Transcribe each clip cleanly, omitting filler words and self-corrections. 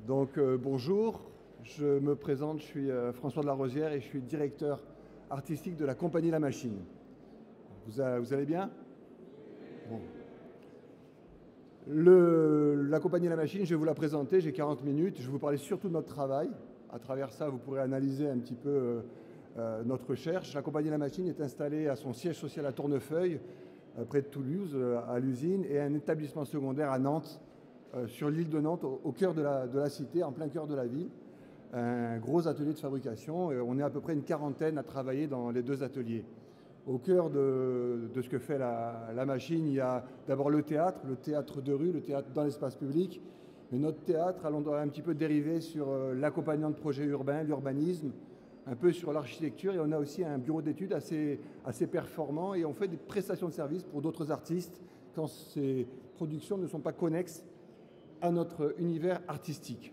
Bonjour, je me présente, je suis François de la Rosière et je suis directeur artistique de la compagnie La Machine. Vous allez bien? Bon. La compagnie La Machine, je vais vous la présenter, j'ai 40 minutes, je vais vous parler surtout de notre travail. À travers ça, vous pourrez analyser un petit peu notre recherche. La compagnie La Machine est installée à son siège social à Tournefeuille, près de Toulouse, à l'usine, et un établissement secondaire à Nantes, sur l'île de Nantes, au cœur de la cité, en plein cœur de la ville. Un gros atelier de fabrication. Et on est à peu près une quarantaine à travailler dans les deux ateliers. Au cœur de ce que fait la machine, il y a d'abord le théâtre de rue, le théâtre dans l'espace public. Mais notre théâtre, on doit un petit peu dériver sur l'accompagnement de projets urbains, l'urbanisme, un peu sur l'architecture. Et on a aussi un bureau d'études assez performant. Et on fait des prestations de services pour d'autres artistes quand ces productions ne sont pas connexes à notre univers artistique.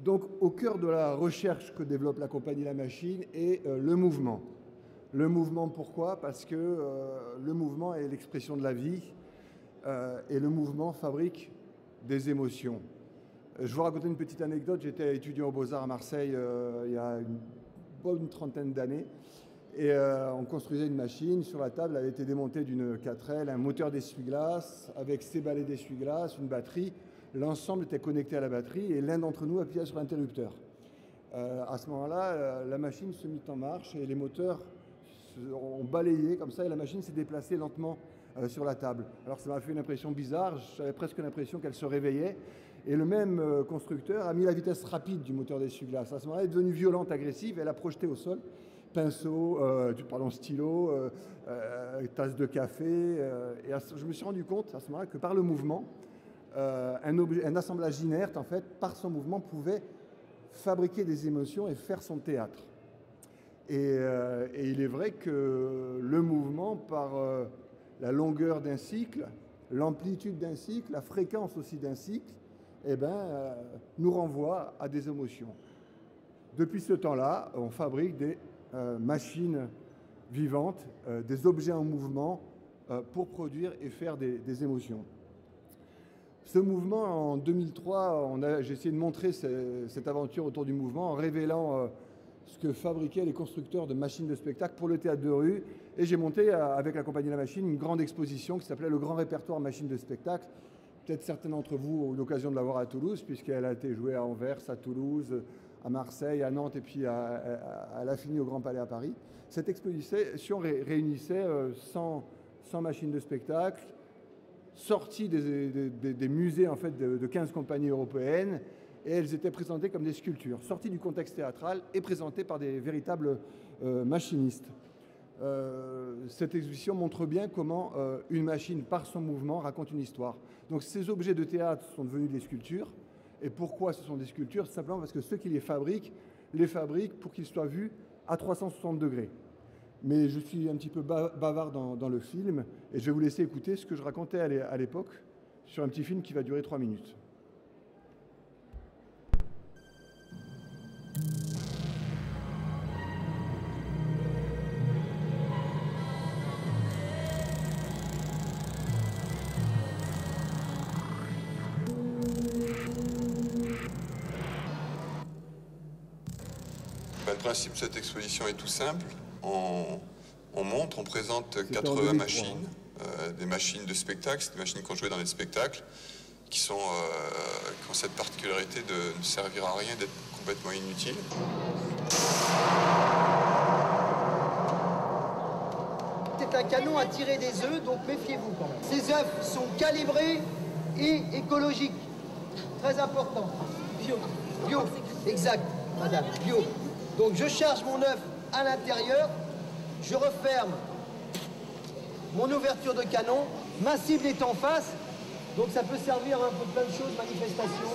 Donc, au cœur de la recherche que développe la compagnie La Machine est le mouvement. Le mouvement, pourquoi? Parce que le mouvement est l'expression de la vie et le mouvement fabrique des émotions. Je vais vous raconter une petite anecdote. J'étais étudiant aux Beaux-Arts à Marseille il y a une bonne trentaine d'années. Et on construisait une machine. Sur la table avait été démontée d'une 4L, un moteur d'essuie-glace avec ses balais d'essuie-glace, une batterie. L'ensemble était connecté à la batterie et l'un d'entre nous appuyait sur l'interrupteur. À ce moment-là, la machine se mit en marche et les moteurs ont balayé comme ça et la machine s'est déplacée lentement sur la table. Alors ça m'a fait une impression bizarre, j'avais presque l'impression qu'elle se réveillait. Et le même constructeur a mis la vitesse rapide du moteur d'essuie-glace. À ce moment-là, elle est devenue violente, agressive, et elle a projeté au sol pinceau, stylo, tasse de café. Et je me suis rendu compte à ce moment-là que par le mouvement, un assemblage inerte, en fait, par son mouvement, pouvait fabriquer des émotions et faire son théâtre. Et il est vrai que le mouvement, par la longueur d'un cycle, l'amplitude d'un cycle, la fréquence aussi d'un cycle, nous renvoie à des émotions. Depuis ce temps-là, on fabrique des machines vivantes, des objets en mouvement pour produire et faire des émotions. Ce mouvement, en 2003, j'ai essayé de montrer cette aventure autour du mouvement en révélant ce que fabriquaient les constructeurs de machines de spectacle pour le théâtre de rue. Et j'ai monté, avec la compagnie La Machine, une grande exposition qui s'appelait le Grand Répertoire Machines de spectacle. Peut-être certains d'entre vous ont eu l'occasion de la voir à Toulouse, puisqu'elle a été jouée à Anvers, à Toulouse, à Marseille, à Nantes, et puis elle a fini au Grand Palais à Paris. Cette exposition réunissait 100 machines de spectacle, sorties des musées en fait, de 15 compagnies européennes, et elles étaient présentées comme des sculptures, sorties du contexte théâtral et présentées par des véritables machinistes. Cette exposition montre bien comment une machine, par son mouvement, raconte une histoire. Donc ces objets de théâtre sont devenus des sculptures. Et pourquoi ce sont des sculptures? Simplement parce que ceux qui les fabriquent pour qu'ils soient vus à 360 degrés. Mais je suis un petit peu bavard dans le film, et je vais vous laisser écouter ce que je racontais à l'époque sur un petit film qui va durer 3 minutes. Le principe de cette exposition est tout simple. On présente 80 machines, des machines de spectacle, des machines qu'on jouait dans les spectacles, qui ont cette particularité de ne servir à rien, d'être complètement inutiles. C'est un canon à tirer des œufs, donc méfiez-vous quand même. Ces œufs sont calibrés et écologiques. Très important. Bio. Bio, exact, madame, bio. Donc je charge mon œuf à l'intérieur, je referme mon ouverture de canon, ma cible est en face, donc ça peut servir un peu plein de choses, manifestations.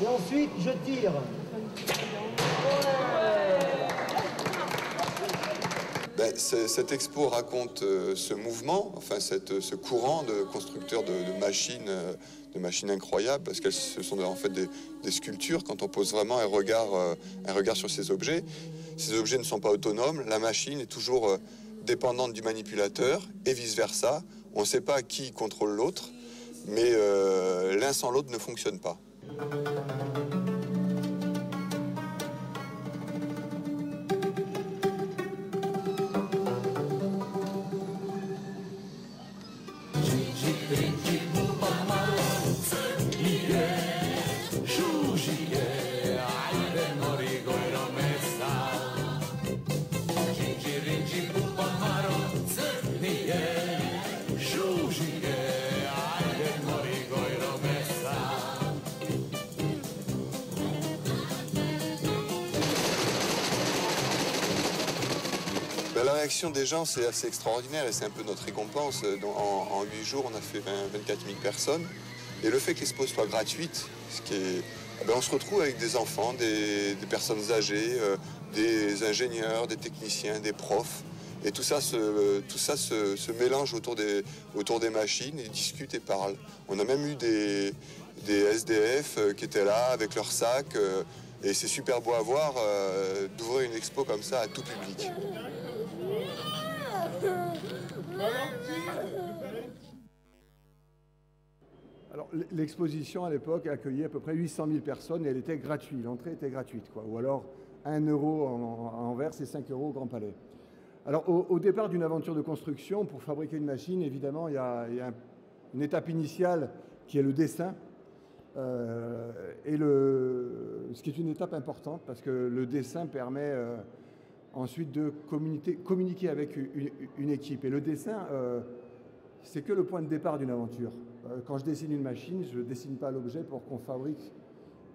Et ensuite je tire. Cette expo raconte ce mouvement, enfin ce courant de constructeurs de machines incroyables, parce qu'elles ce sont en fait des sculptures quand on pose vraiment un regard sur ces objets. Ces objets ne sont pas autonomes, la machine est toujours dépendante du manipulateur et vice-versa. On ne sait pas qui contrôle l'autre. mais l'un sans l'autre ne fonctionne pas. La réaction des gens, c'est assez extraordinaire et c'est un peu notre récompense. En 8 jours, on a fait 24 000 personnes. Et le fait que l'expo soit gratuite, on se retrouve avec des enfants, des personnes âgées, des ingénieurs, des techniciens, des profs. Et tout ça se mélange autour des machines, ils discutent et parlent. On a même eu des SDF qui étaient là avec leurs sacs. Et c'est super beau à voir d'ouvrir une expo comme ça à tout public. Alors, l'exposition à l'époque accueillait à peu près 800 000 personnes et elle était gratuite, l'entrée était gratuite, quoi. Ou alors 1 euro à Anvers et 5 euros au Grand Palais. Alors au départ d'une aventure de construction, pour fabriquer une machine, évidemment, il y a une étape initiale qui est le dessin. Ce qui est une étape importante parce que le dessin permet ensuite de communiquer avec une équipe. Et le dessin, c'est que le point de départ d'une aventure. Quand je dessine une machine, je ne dessine pas l'objet pour qu'on fabrique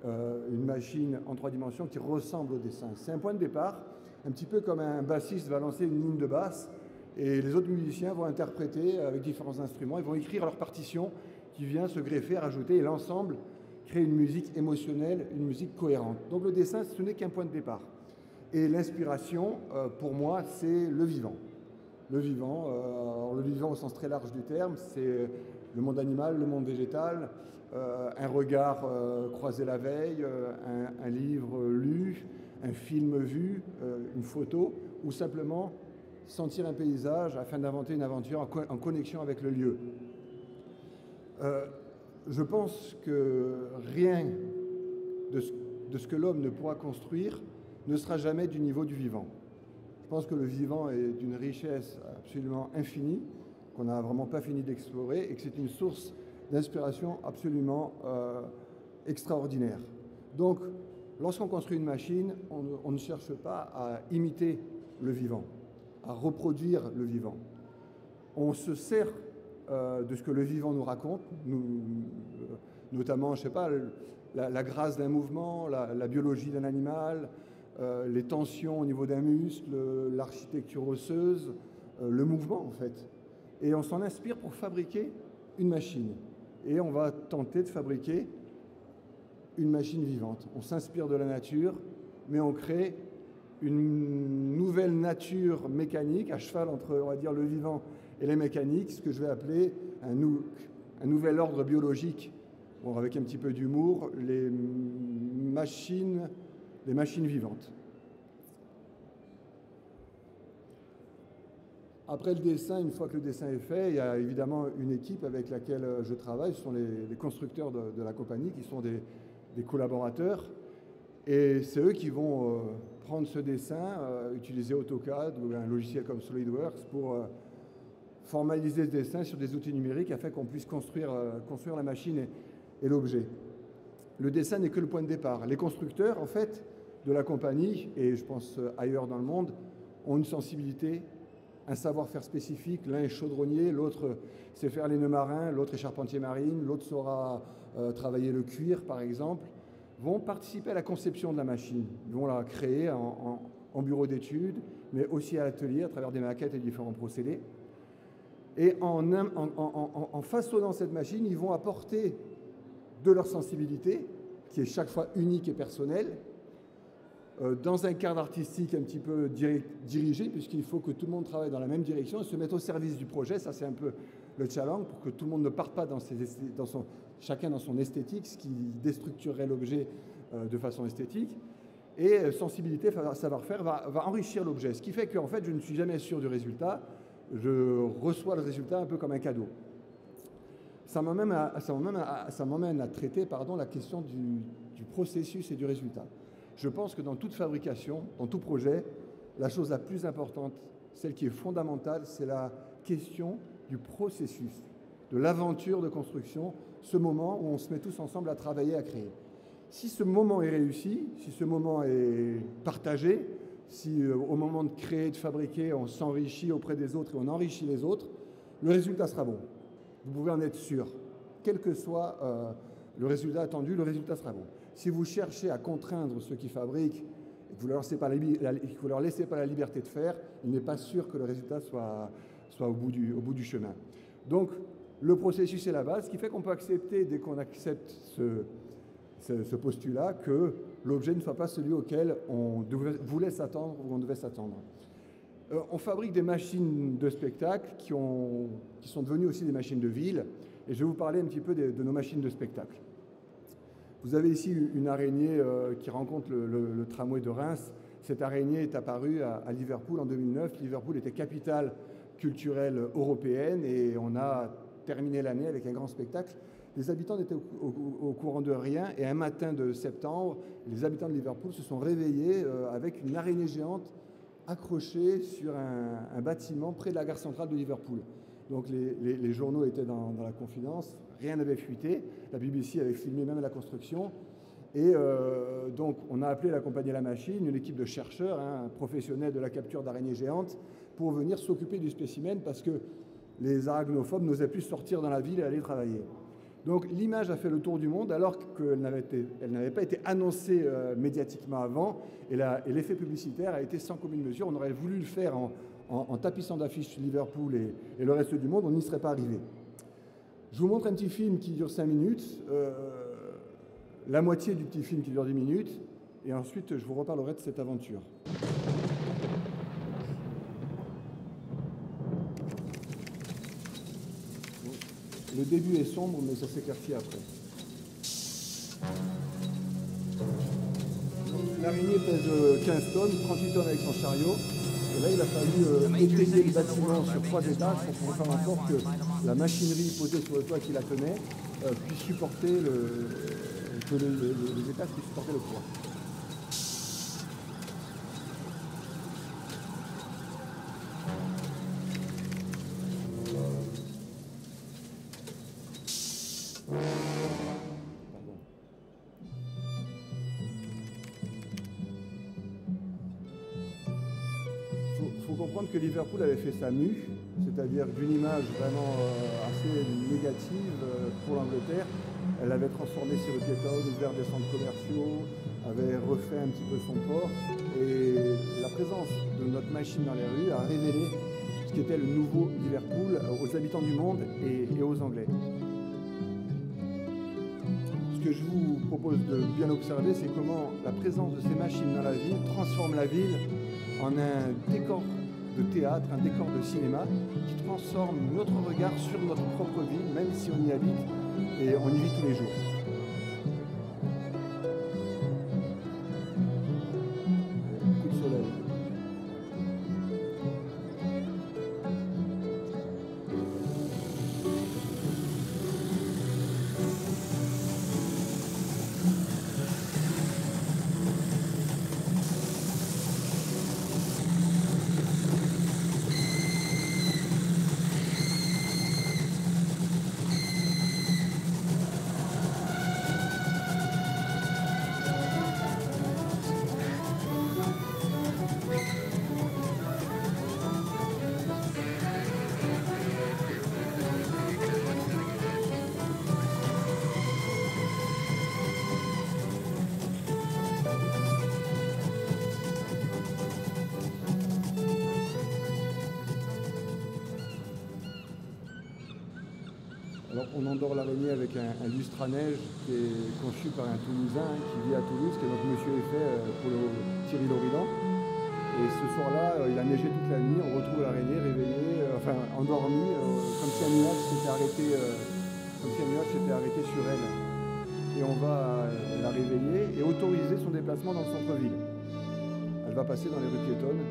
une machine en 3 dimensions qui ressemble au dessin. C'est un point de départ, un petit peu comme un bassiste va lancer une ligne de basse et les autres musiciens vont interpréter avec différents instruments, ils vont écrire leur partition qui vient se greffer, rajouter, et l'ensemble crée une musique émotionnelle, une musique cohérente. Donc le dessin, ce n'est qu'un point de départ. Et l'inspiration, pour moi, c'est le vivant. Le vivant, le vivant au sens très large du terme, c'est le monde animal, le monde végétal, un regard croisé la veille, un livre lu, un film vu, une photo, ou simplement sentir un paysage afin d'inventer une aventure en connexion avec le lieu. Je pense que rien de ce que l'homme ne pourra construire ne sera jamais du niveau du vivant. Je pense que le vivant est d'une richesse absolument infinie, qu'on n'a vraiment pas fini d'explorer, et que c'est une source d'inspiration absolument extraordinaire. Donc, lorsqu'on construit une machine, on ne cherche pas à imiter le vivant, à reproduire le vivant. On se sert de ce que le vivant nous raconte, notamment, je sais pas, la grâce d'un mouvement, la biologie d'un animal, les tensions au niveau d'un muscle, l'architecture osseuse, le mouvement en fait. Et on s'en inspire pour fabriquer une machine. Et on va tenter de fabriquer une machine vivante. On s'inspire de la nature, mais on crée une nouvelle nature mécanique, à cheval entre, on va dire, le vivant et les mécaniques, ce que je vais appeler un nouvel ordre biologique. Bon, avec un petit peu d'humour, les machines vivantes. Après le dessin, une fois que le dessin est fait, il y a évidemment une équipe avec laquelle je travaille. Ce sont les constructeurs de la compagnie qui sont des collaborateurs. Et c'est eux qui vont prendre ce dessin, utiliser AutoCAD ou un logiciel comme SolidWorks pour formaliser ce dessin sur des outils numériques afin qu'on puisse construire la machine et l'objet. Le dessin n'est que le point de départ. Les constructeurs, en fait, de la compagnie, et je pense ailleurs dans le monde, ont une sensibilité, un savoir-faire spécifique. L'un est chaudronnier, l'autre sait faire les nœuds marins, l'autre est charpentier marine, l'autre saura travailler le cuir, par exemple, vont participer à la conception de la machine. Ils vont la créer en bureau d'études, mais aussi à l'atelier, à travers des maquettes et différents procédés. Et en façonnant cette machine, ils vont apporter de leur sensibilité, qui est chaque fois unique et personnelle, dans un cadre artistique un petit peu dirigé, puisqu'il faut que tout le monde travaille dans la même direction et se mette au service du projet. Ça, c'est un peu le challenge, pour que tout le monde ne parte pas chacun dans son esthétique, ce qui déstructurerait l'objet de façon esthétique. Et sensibilité, savoir-faire va enrichir l'objet. Ce qui fait qu'en fait, je ne suis jamais sûr du résultat. Je reçois le résultat un peu comme un cadeau. Ça m'emmène à traiter la question du processus et du résultat. Je pense que dans toute fabrication, dans tout projet, la chose la plus importante, celle qui est fondamentale, c'est la question du processus, de l'aventure de construction, ce moment où on se met tous ensemble à travailler, à créer. Si ce moment est réussi, si ce moment est partagé, si au moment de créer, de fabriquer, on s'enrichit auprès des autres et on enrichit les autres, le résultat sera bon. Vous pouvez en être sûr. Quel que soit le résultat attendu, le résultat sera bon. Si vous cherchez à contraindre ceux qui fabriquent et que vous ne leur laissez pas la liberté de faire, il n'est pas sûr que le résultat soit au bout du chemin. Donc, le processus est la base, ce qui fait qu'on peut accepter, dès qu'on accepte ce postulat, que l'objet ne soit pas celui auquel on voulait s'attendre ou on devait s'attendre. On fabrique des machines de spectacle qui sont devenues aussi des machines de ville, et je vais vous parler un petit peu de nos machines de spectacle. Vous avez ici une araignée qui rencontre le tramway de Reims. Cette araignée est apparue à Liverpool en 2009. Liverpool était capitale culturelle européenne et on a terminé l'année avec un grand spectacle. Les habitants n'étaient au courant de rien et un matin de septembre, les habitants de Liverpool se sont réveillés avec une araignée géante accrochée sur un bâtiment près de la gare centrale de Liverpool. Donc les journaux étaient dans la confidence, rien n'avait fuité, la BBC avait filmé même la construction. Et donc on a appelé la compagnie La Machine, une équipe de chercheurs, professionnels de la capture d'araignées géantes, pour venir s'occuper du spécimen parce que les arachnophobes n'osaient plus sortir dans la ville et aller travailler. Donc l'image a fait le tour du monde alors qu'elle n'avait pas été annoncée médiatiquement avant et l'effet publicitaire a été sans commune mesure. On aurait voulu le faire en tapissant d'affiches Liverpool et le reste du monde, on n'y serait pas arrivé. Je vous montre un petit film qui dure 5 minutes, la moitié du petit film qui dure 10 minutes, et ensuite je vous reparlerai de cette aventure. Le début est sombre, mais ça s'éclaircit après. L'araignée pèse 15 tonnes, 38 tonnes avec son chariot. Et là, il a fallu étayer le bâtiment sur 3 étages pour pouvoir faire en sorte que la machinerie posée sur le toit qui la tenait puisse supporter que les étages puissent supporter le poids. Il faut comprendre que Liverpool avait fait sa mue, c'est-à-dire d'une image vraiment assez négative pour l'Angleterre. Elle avait transformé ses rues piétonnes, ouvert des centres commerciaux, avait refait un petit peu son port. Et la présence de notre machine dans les rues a révélé ce qu'était le nouveau Liverpool aux habitants du monde et aux Anglais. Ce que je vous propose de bien observer, c'est comment la présence de ces machines dans la ville transforme la ville en un décor de théâtre, un décor de cinéma qui transforme notre regard sur notre propre ville, même si on y habite et on y vit tous les jours. Coup de soleil. Alors, on endort l'araignée avec un lustre à neige qui est conçu par un Toulousain qui vit à Toulouse, qui est notre monsieur Effet pour Thierry Loridan. Et ce soir-là, il a neigé toute la nuit, on retrouve l'araignée réveillée, endormie, comme si un nuage s'était arrêté sur elle. Et on va la réveiller et autoriser son déplacement dans le centre-ville. Elle va passer dans les rues piétonnes.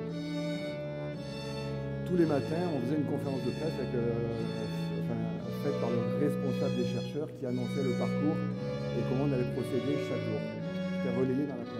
Tous les matins, on faisait une conférence de presse avec faite par le responsable des chercheurs qui annonçait le parcours et comment on allait procéder chaque jour. C'était relayé dans la presse.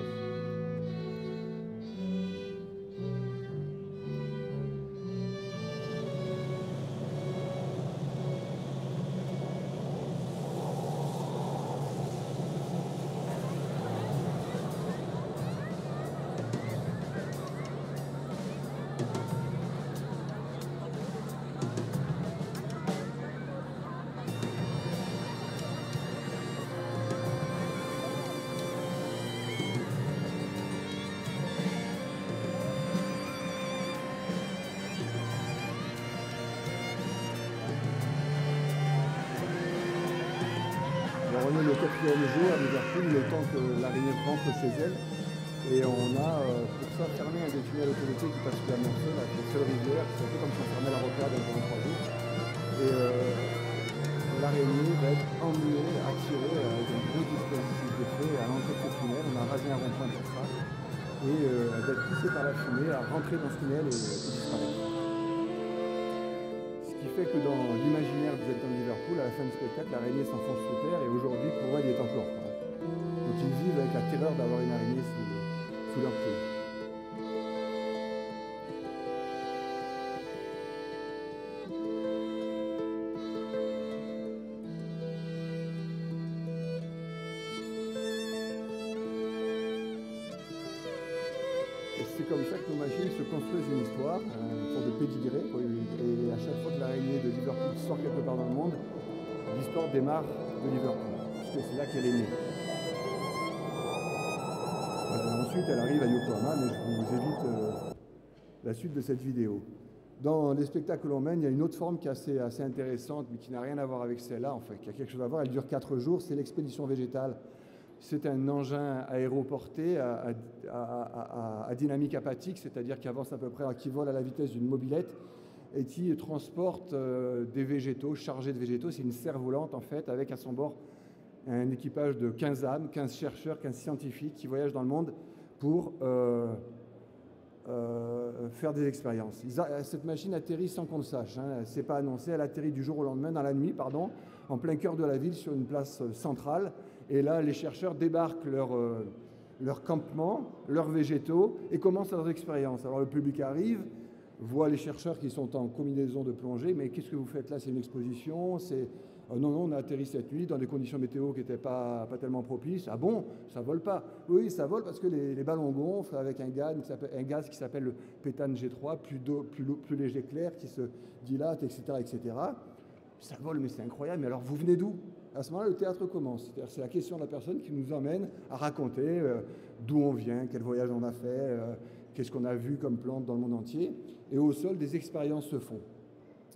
On est le 4e jour à Liverpool, le temps que l'araignée rentre chez elle. Et on a pour ça fermé un des tunnels autoroutiers qui passe sous la Manche, la seule rivière. C'est un peu comme si on fermait la rocade pendant 3 jours. Et l'araignée va être emmenée, attirée avec un gros dispositif de feu à l'entrée de ce tunnel. On a rasé un rond-point pour ça. Et elle va être poussée par la fumée à rentrer dans ce tunnel et disparaître. Ce qui fait que dans l'imaginaire des habitants de Liverpool, à la fin du spectacle, l'araignée s'enfonce sous terre et aujourd'hui, pour eux, elle y est encore. Donc ils vivent avec la terreur d'avoir une araignée sous leurs pieds. Et c'est comme ça que nos machines se construisent une histoire, une sorte de pédigré. Et à chaque fois que l'araignée de Liverpool sort quelque part dans le monde, l'histoire démarre de Liverpool, puisque c'est là qu'elle est née. Ensuite, elle arrive à Yokohama, mais je vous évite la suite de cette vidéo. Dans les spectacles que l'on mène, il y a une autre forme qui est assez intéressante, mais qui n'a rien à voir avec celle-là, enfin, qui a quelque chose à voir. Elle dure 4 jours, c'est l'expédition végétale. C'est un engin aéroporté à dynamique apathique, c'est-à-dire qui avance à peu près, qui vole à la vitesse d'une mobilette et qui transporte des végétaux, chargés de végétaux. C'est une serre volante, en fait, avec à son bord un équipage de 15 âmes, 15 chercheurs, 15 scientifiques qui voyagent dans le monde pour faire des expériences. Cette machine atterrit sans qu'on le sache, hein. C'est pas annoncé, elle atterrit du jour au lendemain, dans la nuit, pardon, en plein cœur de la ville, sur une place centrale. Et là, les chercheurs débarquent leur campement, leurs végétaux, et commencent leurs expériences. Alors le public arrive, voit les chercheurs qui sont en combinaison de plongée, mais qu'est-ce que vous faites là? C'est une exposition? Non, on a atterri cette nuit dans des conditions météo qui n'étaient pas tellement propices. Ah bon? Ça vole pas? Oui, ça vole parce que les ballons gonflent avec un gaz qui s'appelle le pétane G3, plus léger que l'air, qui se dilate, etc., etc. Ça vole, mais c'est incroyable. Mais alors, vous venez d'où? À ce moment-là, le théâtre commence. C'est la question de la personne qui nous emmène à raconter d'où on vient, quel voyage on a fait, qu'est-ce qu'on a vu comme plantes dans le monde entier. Et au sol, des expériences se font.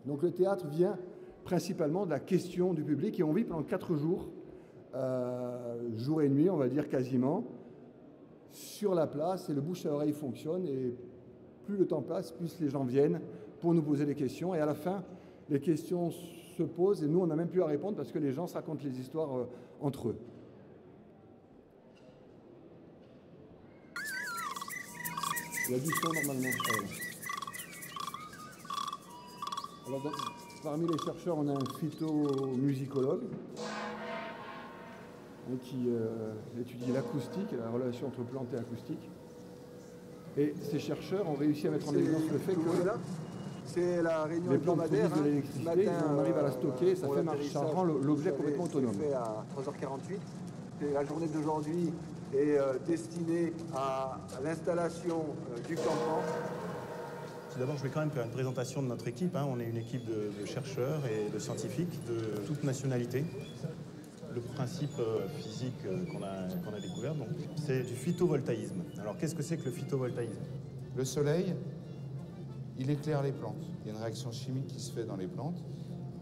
Donc le théâtre vient principalement de la question du public et on vit pendant 4 jours, jour et nuit, on va dire quasiment, sur la place et le bouche à oreille fonctionne et plus le temps passe, plus les gens viennent pour nous poser des questions et à la fin, les questions se posent et nous, on n'a même plus à répondre parce que les gens se racontent les histoires entre eux. Il y a du son normalement. Alors, parmi les chercheurs, on a un phytomusicologue qui étudie l'acoustique et la relation entre plantes et acoustique. Et ces chercheurs ont réussi à mettre en évidence le fait que c'est la réunion les plantes produisent de l'électricité, on arrive à la stocker, ça fait marcher, ça rend l'objet complètement autonome. Fait à 3h48. Et la journée d'aujourd'hui est destinée à l'installation du campement. Tout d'abord, je vais quand même faire une présentation de notre équipe. On est une équipe de chercheurs et de scientifiques de toute nationalité. Le principe physique qu'on a découvert, c'est du phytovoltaïsme. Alors, qu'est-ce que c'est que le phytovoltaïsme? Le soleil, il éclaire les plantes. Il y a une réaction chimique qui se fait dans les plantes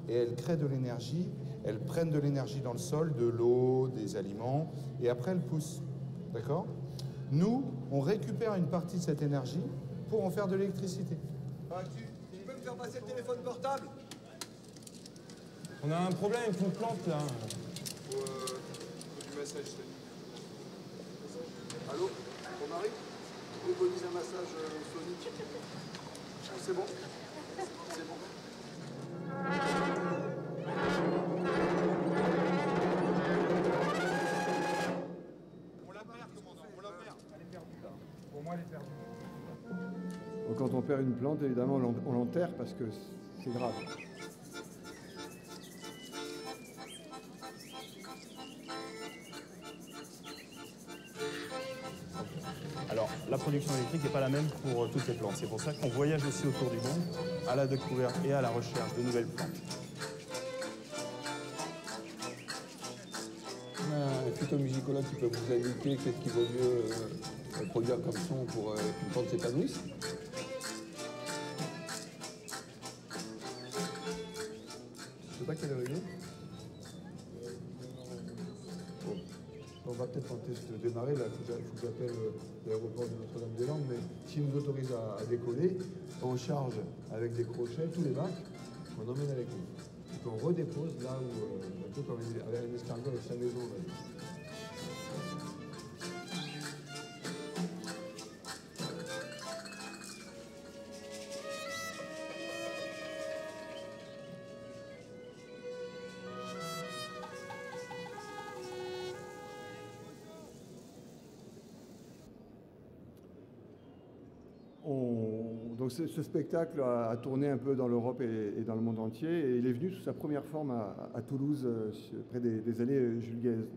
et elles créent de l'énergie. Elles prennent de l'énergie dans le sol, de l'eau, des aliments, et après elles poussent. D'accord? Nous, on récupère une partie de cette énergie pour en faire de l'électricité. Tu peux me faire passer le téléphone portable? On a un problème avec une plante là. Faut du massage. Allô? Mon mari? Vous préconisez un massage sonique? C'est bon? C'est bon. on perd une plante, évidemment, on l'enterre parce que c'est grave. Alors, la production électrique n'est pas la même pour toutes les plantes. C'est pour ça qu'on voyage aussi autour du monde, à la découverte et à la recherche de nouvelles plantes. On a un phytomusicologue qui peut vous indiquer qu'est-ce qu'il vaut mieux produire comme son pour qu'une plante s'épanouisse. Je sais pas quelle heure il est. Bon. On va peut-être tenter de démarrer. Là, il faut que j'appelle l'aéroport de Notre-Dame-des-Landes, mais s'il nous autorise à décoller, on charge avec des crochets tous les bacs qu'on emmène avec nous. Et qu'on redépose là où, un peu comme avec un escargot avec sa maison. Là. Donc ce spectacle a tourné un peu dans l'Europe et dans le monde entier, et il est venu sous sa première forme à Toulouse, près des allées Jules Guesde.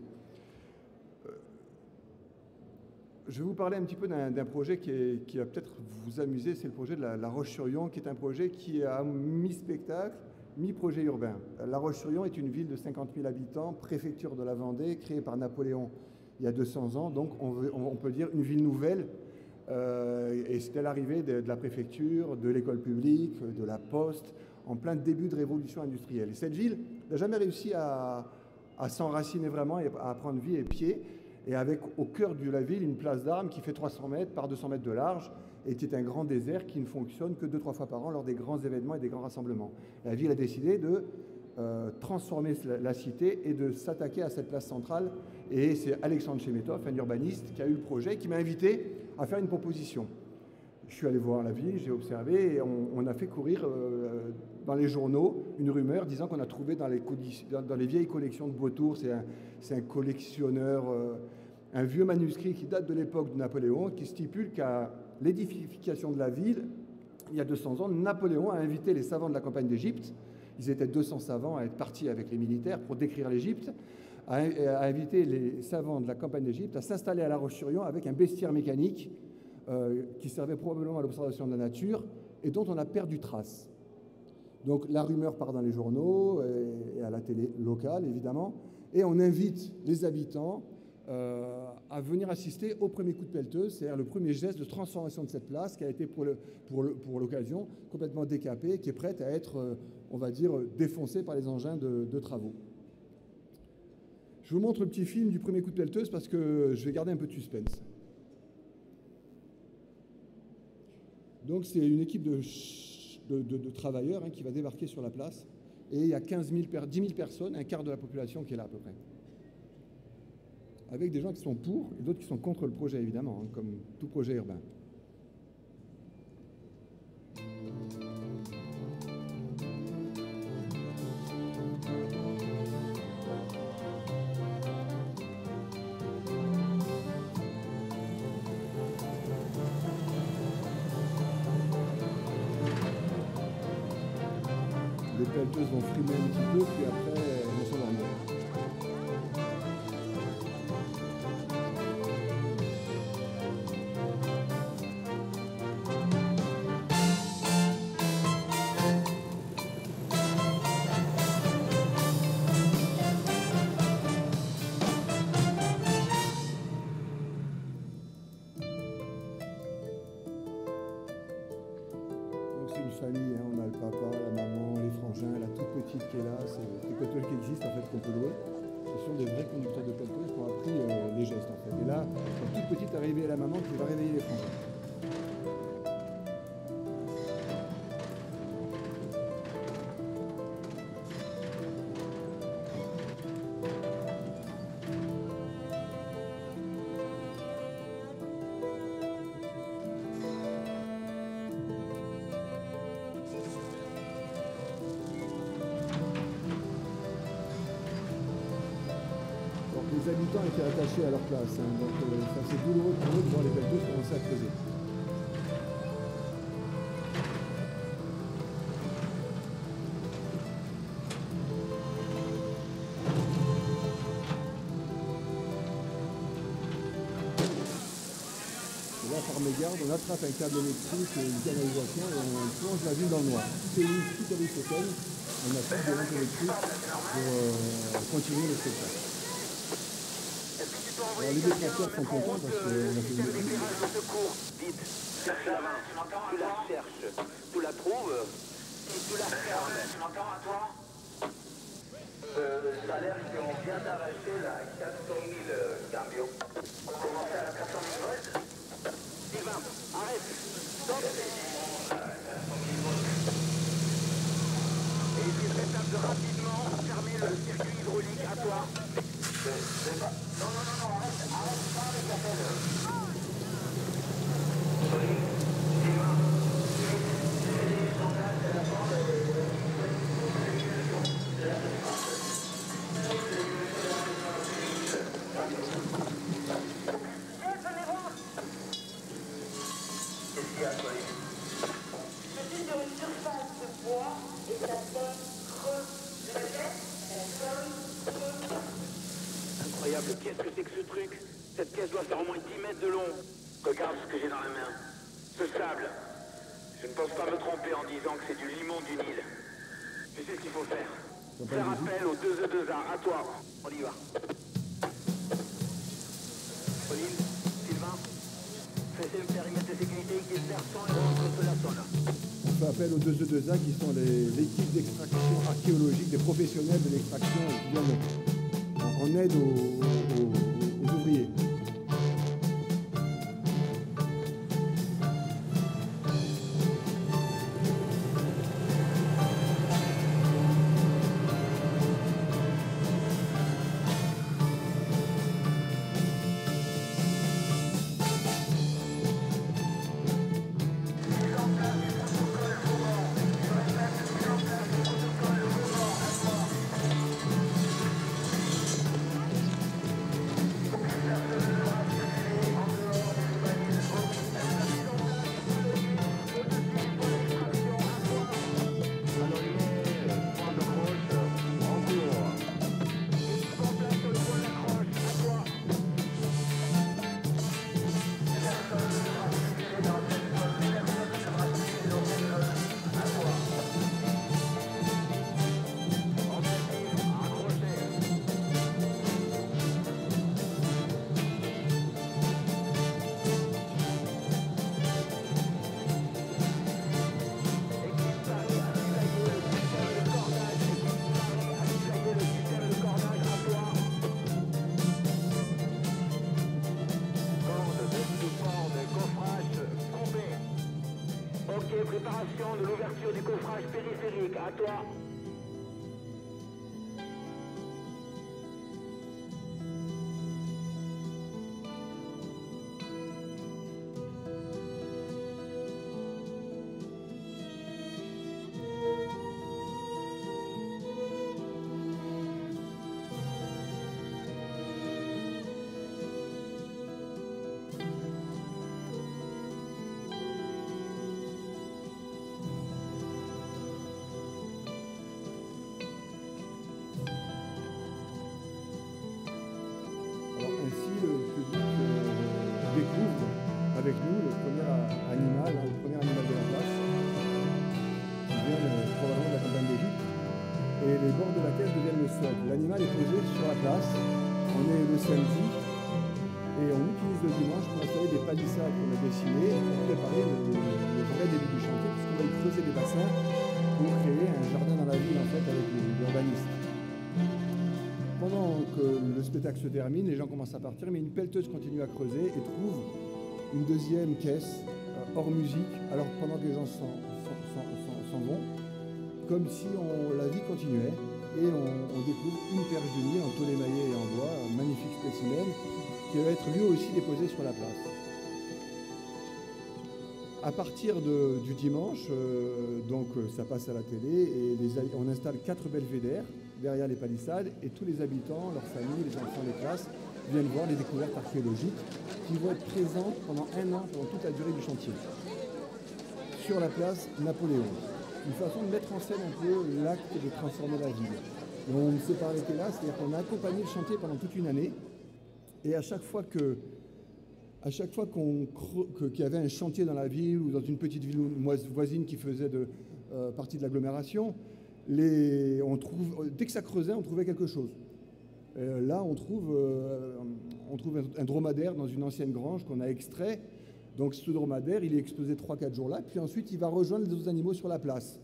Je vais vous parler un petit peu d'un projet qui va peut-être vous amuser, c'est le projet de La Roche-sur-Yon, qui est un projet qui a mi-spectacle, mi-projet urbain. La Roche-sur-Yon est une ville de 50 000 habitants, préfecture de la Vendée, créée par Napoléon il y a 200 ans, donc on peut dire une ville nouvelle. Et c'était l'arrivée de la préfecture, de l'école publique, de la poste, en plein début de révolution industrielle. Et cette ville n'a jamais réussi à s'enraciner vraiment et à prendre vie et pied, et avec au cœur de la ville une place d'armes qui fait 300 mètres par 200 mètres de large, et qui est un grand désert qui ne fonctionne que 2-3 fois par an lors des grands événements et des grands rassemblements. La ville a décidé de transformer la cité et de s'attaquer à cette place centrale. Et c'est Alexandre Chemetov, un urbaniste, qui a eu le projet, qui m'a invité à faire une proposition. Je suis allé voir la ville, j'ai observé, et on a fait courir dans les journaux une rumeur disant qu'on a trouvé dans les vieilles collections de Beautour, c'est un collectionneur, un vieux manuscrit qui date de l'époque de Napoléon, qui stipule qu'à l'édification de la ville, il y a 200 ans, Napoléon a invité les savants de la campagne d'Égypte. Ils étaient 200 savants à être partis avec les militaires pour décrire l'Égypte, a invité les savants de la campagne d'Égypte à s'installer à La Roche-sur-Yon avec un bestiaire mécanique qui servait probablement à l'observation de la nature et dont on a perdu trace. Donc la rumeur part dans les journaux et à la télé locale, évidemment, et on invite les habitants à venir assister au premier coup de pelleteuse, c'est-à-dire le premier geste de transformation de cette place qui a été pour l'occasion complètement décapée, qui est prête à être, on va dire, défoncée par les engins de travaux. Je vous montre le petit film du premier coup de pelleteuse parce que je vais garder un peu de suspense. Donc c'est une équipe de travailleurs qui va débarquer sur la place, et il y a 10 000 personnes, un quart de la population qui est là à peu près. Avec des gens qui sont pour et d'autres qui sont contre le projet, évidemment, comme tout projet urbain. Les pelleteuses vont frimer un petit peu, puis après, elles vont s'endormir. Famille, on a le papa, la maman, les frangins, la toute petite qui est là, c'est des pelleteuses qui existent en fait qu'on peut louer. Ce sont des vrais conducteurs de pelleteuses qui ont appris les gestes en fait. Et là, la toute petite arrivée à la maman qui va réveiller les frangins. Les habitants étaient attachés à leur place, donc c'est assez douloureux pour eux de voir les pelleteuses commencer à creuser. mégarde, on attrape un câble électrique, une canalisation et on plonge la ville dans le noir. C'est une suite à l'hypothèse, on n'a pas de lampe électrique pour continuer le spectacle. Alors les détracteurs sont contents parce qu'on a fait une étude. Cherche la main. Tu la cherches. Tu la trouves. Et tu la fermes. Tu m'entends à toi? Ça a l'air qu'on vient d'arracher la 400 000 cambio. On commence à la 400 000 volts. Sylvain, arrête. Stop. Et il faudrait de rapidement fermer le circuit hydraulique à toi. Non, arrête pas avec la pelle. Incroyable, qu'est-ce que c'est que ce truc? Cette pièce doit faire au moins 10 mètres de long. Regarde ce que j'ai dans la main. Ce sable. Je ne pense pas me tromper en disant que c'est du limon du Nil. Tu sais ce qu'il faut faire. Faire appel au 2E2A. À toi. On y va. Pauline, Sylvain, faites le périmètre de sécurité qui est versant et rentre la zone. On fait appel aux 2E2A qui sont l'équipe d'extraction archéologique, des professionnels de l'extraction qui viennent en aide aux ouvriers. Préparation de l'ouverture du coffrage périphérique. À toi. Découvre avec nous le premier animal de la place, qui vient probablement de la campagne d'Égypte, et les bords de la caisse deviennent le socle. L'animal est posé sur la place, on est le samedi, et on utilise le dimanche pour installer des palissades qu'on a dessinées pour préparer le vrai début du chantier, puisqu'on va y creuser des bassins pour créer un jardin dans la ville en fait avec l'urbaniste. Pendant que le spectacle se termine, les gens commencent à partir, mais une pelleteuse continue à creuser et trouve une deuxième caisse hors musique, alors pendant que les gens s'en vont, comme si la vie continuait, et on découvre une perche de Nil en tôle émaillée et en bois, un magnifique spécimen, qui va être lui aussi déposé sur la place. À partir du dimanche, donc ça passe à la télé, et on installe 4 belvédères derrière les palissades, et tous les habitants, leurs familles, les enfants des classes, viennent voir les découvertes archéologiques qui vont être présentes pendant 1 an, pendant toute la durée du chantier. Sur la place Napoléon, une façon de mettre en scène un peu l'acte de transformer la ville. Et on ne s'est pas arrêté là, c'est-à-dire qu'on a accompagné le chantier pendant toute une année, et à chaque fois que À chaque fois qu'il y avait un chantier dans la ville ou dans une petite ville voisine qui faisait partie de l'agglomération, dès que ça creusait, on trouvait quelque chose. Là, on trouve un dromadaire dans une ancienne grange qu'on a extrait. Donc ce dromadaire, il est exposé 3-4 jours là, puis ensuite il va rejoindre les autres animaux sur la place.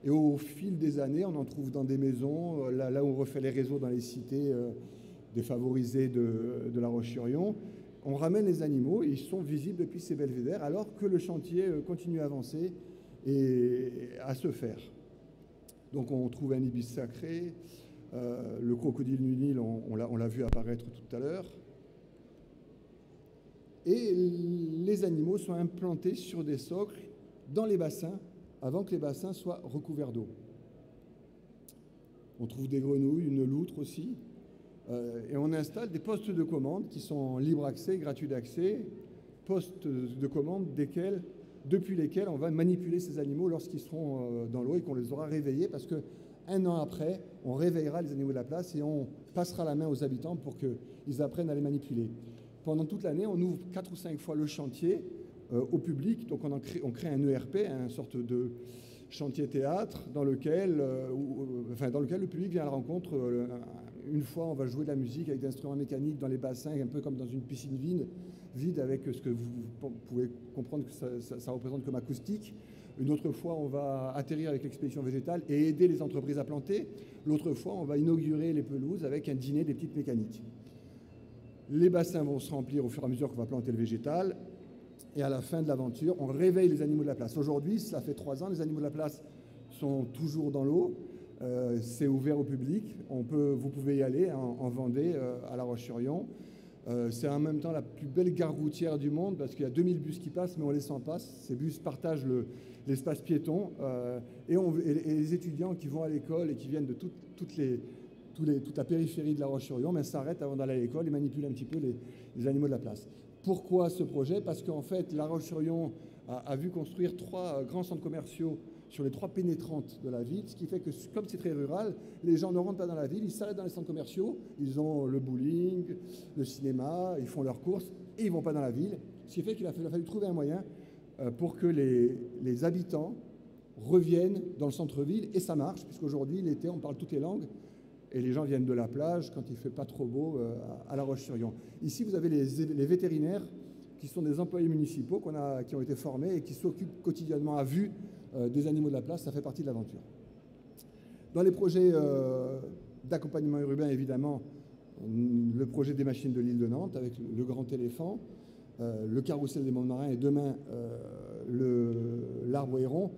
Et au fil des années, on en trouve dans des maisons, là où on refait les réseaux dans les cités défavorisées de La Roche-sur-Yon. On ramène les animaux et ils sont visibles depuis ces belvédères alors que le chantier continue à avancer et à se faire. Donc on trouve un ibis sacré, le crocodile du Nil, on l'a vu apparaître tout à l'heure. Et les animaux sont implantés sur des socles dans les bassins avant que les bassins soient recouverts d'eau. On trouve des grenouilles, une loutre aussi. Et on installe des postes de commande qui sont en libre accès, gratuit d'accès, postes de commande depuis lesquels on va manipuler ces animaux lorsqu'ils seront dans l'eau et qu'on les aura réveillés, parce qu'un an après, on réveillera les animaux de la place et on passera la main aux habitants pour qu'ils apprennent à les manipuler. Pendant toute l'année, on ouvre 4 ou 5 fois le chantier au public, donc on crée un ERP, une sorte de chantier théâtre dans lequel le public vient à la rencontre. Une fois, on va jouer de la musique avec des instruments mécaniques dans les bassins, un peu comme dans une piscine vide avec ce que vous pouvez comprendre que ça représente comme acoustique. Une autre fois, on va atterrir avec l'expédition végétale et aider les entreprises à planter. L'autre fois, on va inaugurer les pelouses avec un dîner des petites mécaniques. Les bassins vont se remplir au fur et à mesure qu'on va planter le végétal. Et à la fin de l'aventure, on réveille les animaux de la place. Aujourd'hui, ça fait 3 ans, les animaux de la place sont toujours dans l'eau. C'est ouvert au public. Vous pouvez y aller en Vendée, à La Roche-sur-Yon. C'est en même temps la plus belle gare routière du monde parce qu'il y a 2000 bus qui passent, mais on les sent pas. Ces bus partagent l'espace piéton. Et les étudiants qui vont à l'école et qui viennent de toute la périphérie de La Roche-sur-Yon s'arrêtent avant d'aller à l'école et manipulent un petit peu les animaux de la place. Pourquoi ce projet? Parce qu'en fait, La Roche-sur-Yon a vu construire 3 grands centres commerciaux sur les 3 pénétrantes de la ville, ce qui fait que, comme c'est très rural, les gens ne rentrent pas dans la ville, ils s'arrêtent dans les centres commerciaux, ils ont le bowling, le cinéma, ils font leurs courses et ils ne vont pas dans la ville, ce qui fait qu'il a fallu trouver un moyen pour que les habitants reviennent dans le centre-ville, et ça marche, puisqu'aujourd'hui, l'été, on parle toutes les langues, et les gens viennent de la plage quand il ne fait pas trop beau à La Roche-sur-Yon. Ici, vous avez les vétérinaires qui sont des employés municipaux qui ont été formés et qui s'occupent quotidiennement à vue des animaux de la place. Ça fait partie de l'aventure. Dans les projets d'accompagnement urbain, évidemment, le projet des machines de l'île de Nantes avec le grand éléphant, le carrousel des monts marins et demain l'arbre héron.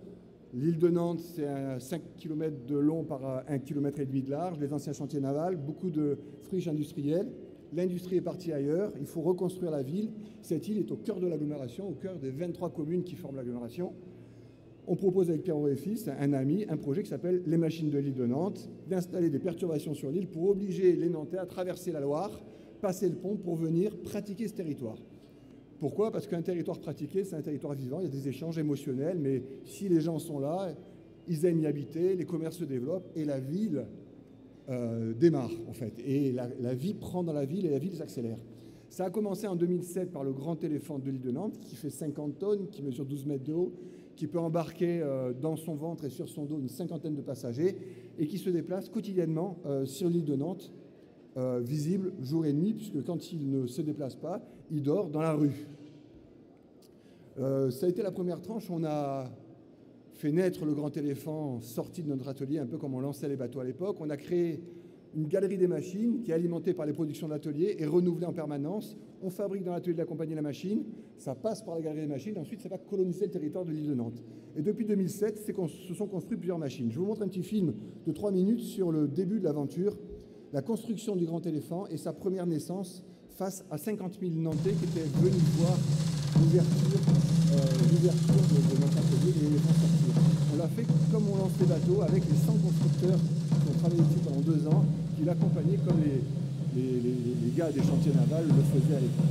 L'île de Nantes, c'est 5 km de long par 1,5 km de large, les anciens chantiers navals, beaucoup de friches industrielles. L'industrie est partie ailleurs, il faut reconstruire la ville. Cette île est au cœur de l'agglomération, au cœur des 23 communes qui forment l'agglomération. On propose avec Pierrot et Fils, un ami, un projet qui s'appelle Les Machines de l'île de Nantes, d'installer des perturbations sur l'île pour obliger les Nantais à traverser la Loire, passer le pont pour venir pratiquer ce territoire. Pourquoi? Parce qu'un territoire pratiqué, c'est un territoire vivant, il y a des échanges émotionnels, mais si les gens sont là, ils aiment y habiter, les commerces se développent et la ville démarre en fait. Et la vie prend dans la ville et la ville s'accélère. Ça a commencé en 2007 par le grand éléphant de l'île de Nantes qui fait 50 tonnes, qui mesure 12 mètres de haut, qui peut embarquer dans son ventre et sur son dos une 50aine de passagers et qui se déplace quotidiennement sur l'île de Nantes, visible jour et nuit, puisque quand il ne se déplace pas, il dort dans la rue. Ça a été la première tranche. On a fait naître le grand éléphant sorti de notre atelier, un peu comme on lançait les bateaux à l'époque. On a créé une galerie des machines qui est alimentée par les productions de l'atelier et renouvelée en permanence. On fabrique dans l'atelier de la compagnie la machine, ça passe par la galerie des machines, ensuite ça va coloniser le territoire de l'île de Nantes. Et depuis 2007, se sont construites plusieurs machines. Je vous montre un petit film de 3 minutes sur le début de l'aventure, la construction du grand éléphant et sa première naissance face à 50 000 Nantais qui étaient venus voir l'ouverture de notre atelier et l'éléphant sortir. On l'a fait comme on lance les bateaux avec les 100 constructeurs qui ont travaillé ici pendant 2 ans, qui l'accompagnaient comme les gars des chantiers navals le faisaient à l'époque.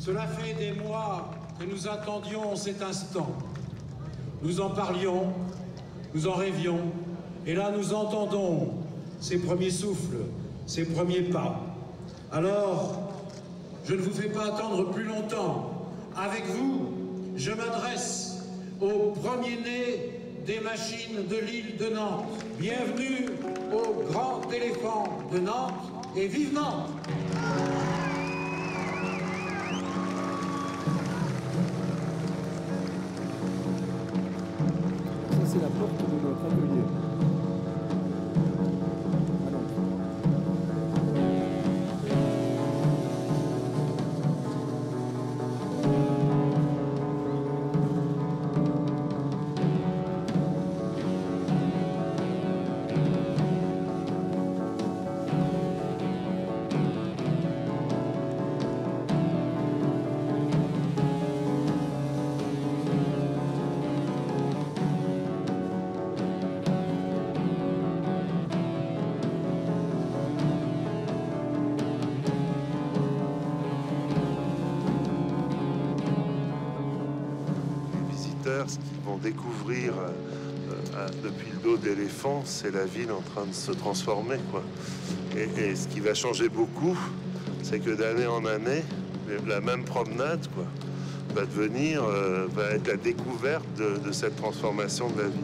Cela fait des mois que nous attendions cet instant. Nous en parlions, nous en rêvions, et là nous entendons ces premiers souffles, ces premiers pas. Alors, je ne vous fais pas attendre plus longtemps. Avec vous, je m'adresse au premier-né des machines de l'île de Nantes. Bienvenue au Grand Éléphant de Nantes et vive Nantes! Ça, c'est la porte de notre atelier. Ce qu'ils vont découvrir depuis le dos d'éléphant, c'est la ville en train de se transformer, quoi. Et ce qui va changer beaucoup, c'est que d'année en année, la même promenade, quoi, va être la découverte de cette transformation de la ville.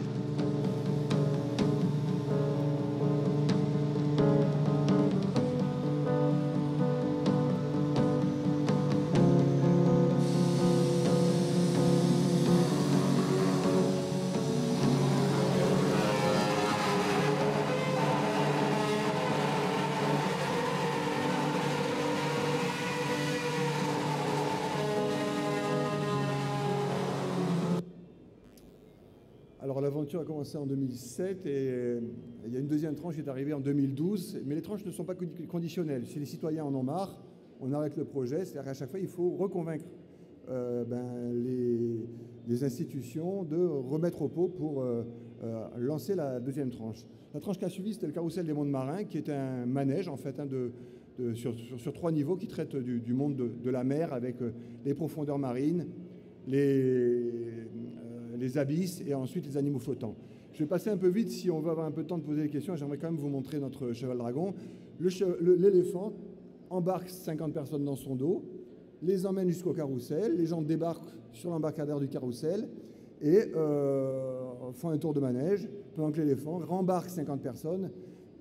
Alors l'aventure a commencé en 2007 et il y a une deuxième tranche qui est arrivée en 2012, mais les tranches ne sont pas conditionnelles. Si les citoyens en ont marre, on arrête le projet, c'est-à-dire qu'à chaque fois il faut reconvaincre les institutions de remettre au pot pour lancer la deuxième tranche. La tranche qui a suivi, c'était le carrousel des mondes marins, qui est un manège en fait sur 3 niveaux qui traite du monde de la mer avec les profondeurs marines, les abysses et ensuite les animaux flottants. Je vais passer un peu vite si on veut avoir un peu de temps de poser des questions. J'aimerais quand même vous montrer notre cheval dragon. L'éléphant embarque 50 personnes dans son dos, les emmène jusqu'au carrousel, les gens débarquent sur l'embarcadère du carrousel et font un tour de manège pendant que l'éléphant rembarque 50 personnes.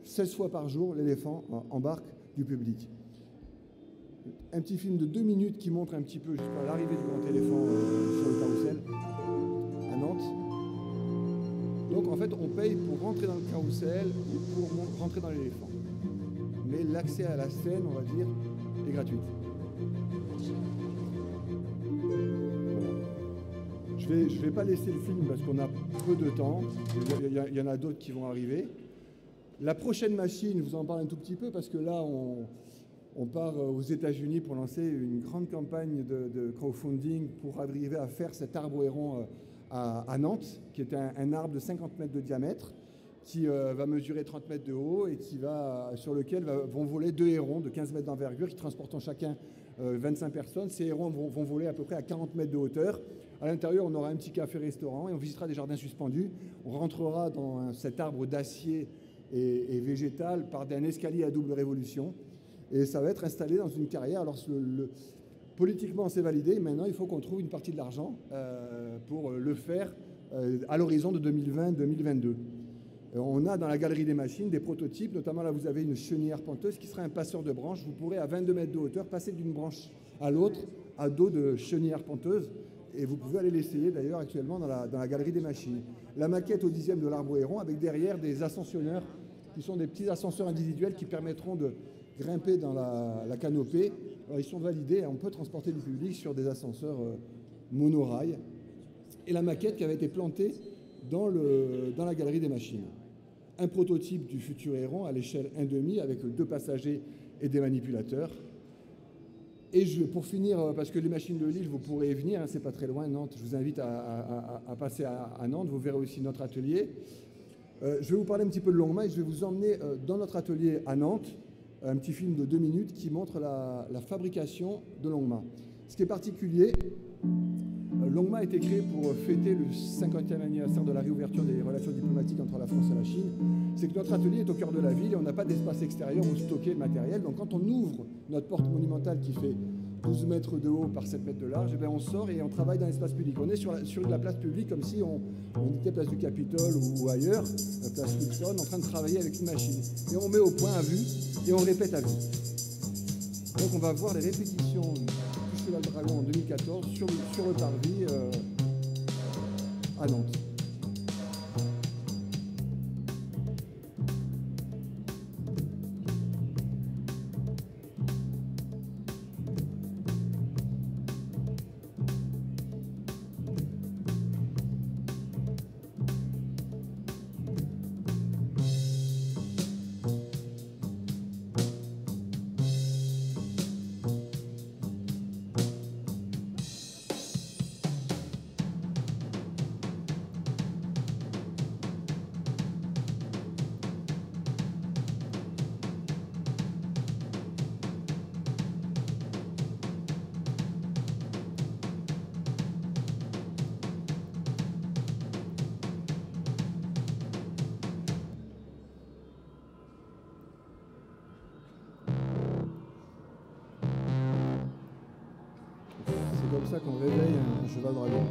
16 fois par jour, l'éléphant embarque du public. Un petit film de 2 minutes qui montre un petit peu jusqu'à l'arrivée du grand éléphant sur le carrousel à Nantes. Donc en fait, on paye pour rentrer dans le carrousel ou pour rentrer dans l'éléphant. Mais l'accès à la scène, on va dire, est gratuit. Je vais pas laisser le film parce qu'on a peu de temps. Il y en a d'autres qui vont arriver. La prochaine machine, je vous en parle un tout petit peu parce que là, on part aux États-Unis pour lancer une grande campagne de crowdfunding pour arriver à faire cet arbre héron à Nantes, qui est un arbre de 50 mètres de diamètre, qui va mesurer 30 mètres de haut et sur lequel vont voler 2 hérons de 15 mètres d'envergure qui transportent chacun 25 personnes. Ces hérons vont voler à peu près à 40 mètres de hauteur. À l'intérieur, on aura un petit café-restaurant et on visitera des jardins suspendus. On rentrera dans cet arbre d'acier et végétal par un escalier à double révolution. Et ça va être installé dans une carrière. Alors, politiquement, c'est validé. Maintenant, il faut qu'on trouve une partie de l'argent pour le faire à l'horizon de 2020-2022. On a dans la galerie des machines des prototypes. Notamment, là, vous avez une chenillère penteuse qui sera un passeur de branches. Vous pourrez, à 22 mètres de hauteur, passer d'une branche à l'autre à dos de chenillère penteuse. Et vous pouvez aller l'essayer, d'ailleurs, actuellement dans la galerie des machines. La maquette au 10e de l'arbre héron, avec derrière des ascensionneurs qui sont des petits ascenseurs individuels qui permettront de grimper dans la canopée. Alors, ils sont validés, on peut transporter du public sur des ascenseurs monorail. Et la maquette qui avait été plantée dans la galerie des machines. Un prototype du futur héron à l'échelle 1,5 avec 2 passagers et des manipulateurs. Et pour finir, parce que les machines de Lille, vous pourrez y venir, hein, c'est pas très loin, Nantes, je vous invite à passer à Nantes, vous verrez aussi notre atelier. Je vais vous parler un petit peu de Longma et je vais vous emmener dans notre atelier à Nantes, un petit film de 2 minutes qui montre la fabrication de Longma. Ce qui est particulier, Longma a été créé pour fêter le 50e anniversaire de la réouverture des relations diplomatiques entre la France et la Chine. C'est que notre atelier est au cœur de la ville et on n'a pas d'espace extérieur où stocker le matériel. Donc quand on ouvre notre porte monumentale qui fait 12 mètres de haut par 7 mètres de large, on sort et on travaille dans l'espace public. On est sur la place publique comme si on était place du Capitole ou ailleurs, place Wilson, en train de travailler avec une machine. Et on met au point à vue et on répète à vue. Donc on va voir les répétitions du Cheval Dragon en 2014 sur le parvis à Nantes. C'est comme ça qu'on réveille un cheval dragon.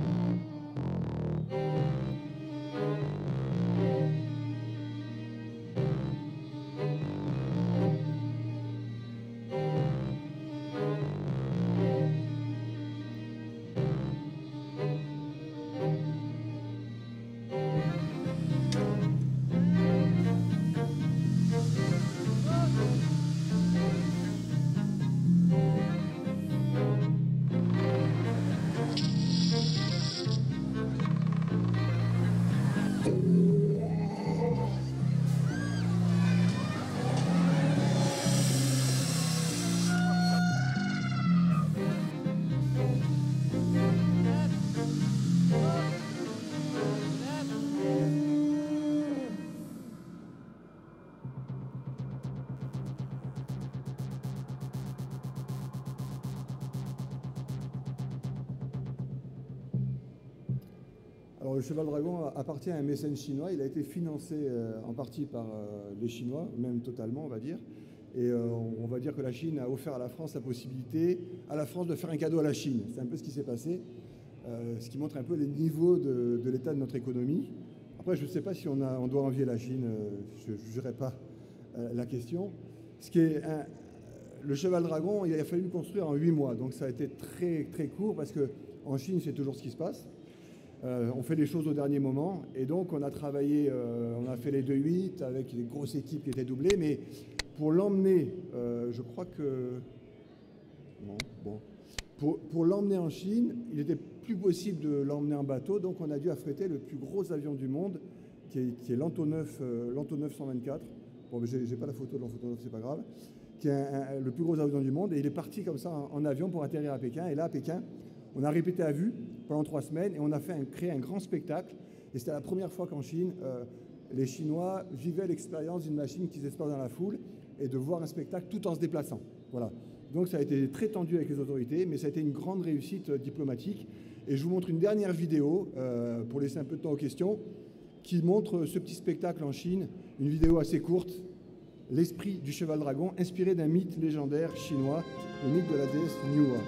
Alors, le Cheval Dragon appartient à un mécène chinois. Il a été financé en partie par les Chinois, même totalement, on va dire. Et on va dire que la Chine a offert à la France la possibilité, à la France, de faire un cadeau à la Chine. C'est un peu ce qui s'est passé, ce qui montre un peu les niveaux de l'état de notre économie. Après, je ne sais pas si on doit envier la Chine, je ne jugerai pas la question. Le Cheval Dragon, il a fallu le construire en 8 mois, donc ça a été très, très court, parce qu'en Chine, c'est toujours ce qui se passe. On fait les choses au dernier moment, et donc on a travaillé, on a fait les 2-8 avec des grosses équipes qui étaient doublées, mais pour l'emmener, je crois que... Non, bon. Pour l'emmener en Chine, il n'était plus possible de l'emmener en bateau, donc on a dû affréter le plus gros avion du monde, qui est l'Antonov 124. Bon, mais j'ai pas la photo de l'Antonov, c'est pas grave. Qui est le plus gros avion du monde, et il est parti comme ça en avion pour atterrir à Pékin. Et là, à Pékin, on a répété à vue pendant 3 semaines, et on a créé un grand spectacle. Et c'était la première fois qu'en Chine, les Chinois vivaient l'expérience d'une machine qui s'espace dans la foule, et de voir un spectacle tout en se déplaçant. Voilà. Donc ça a été très tendu avec les autorités, mais ça a été une grande réussite diplomatique. Et je vous montre une dernière vidéo, pour laisser un peu de temps aux questions, qui montre ce petit spectacle en Chine, une vidéo assez courte, l'esprit du cheval dragon, inspiré d'un mythe légendaire chinois, le mythe de la déesse Niuwa.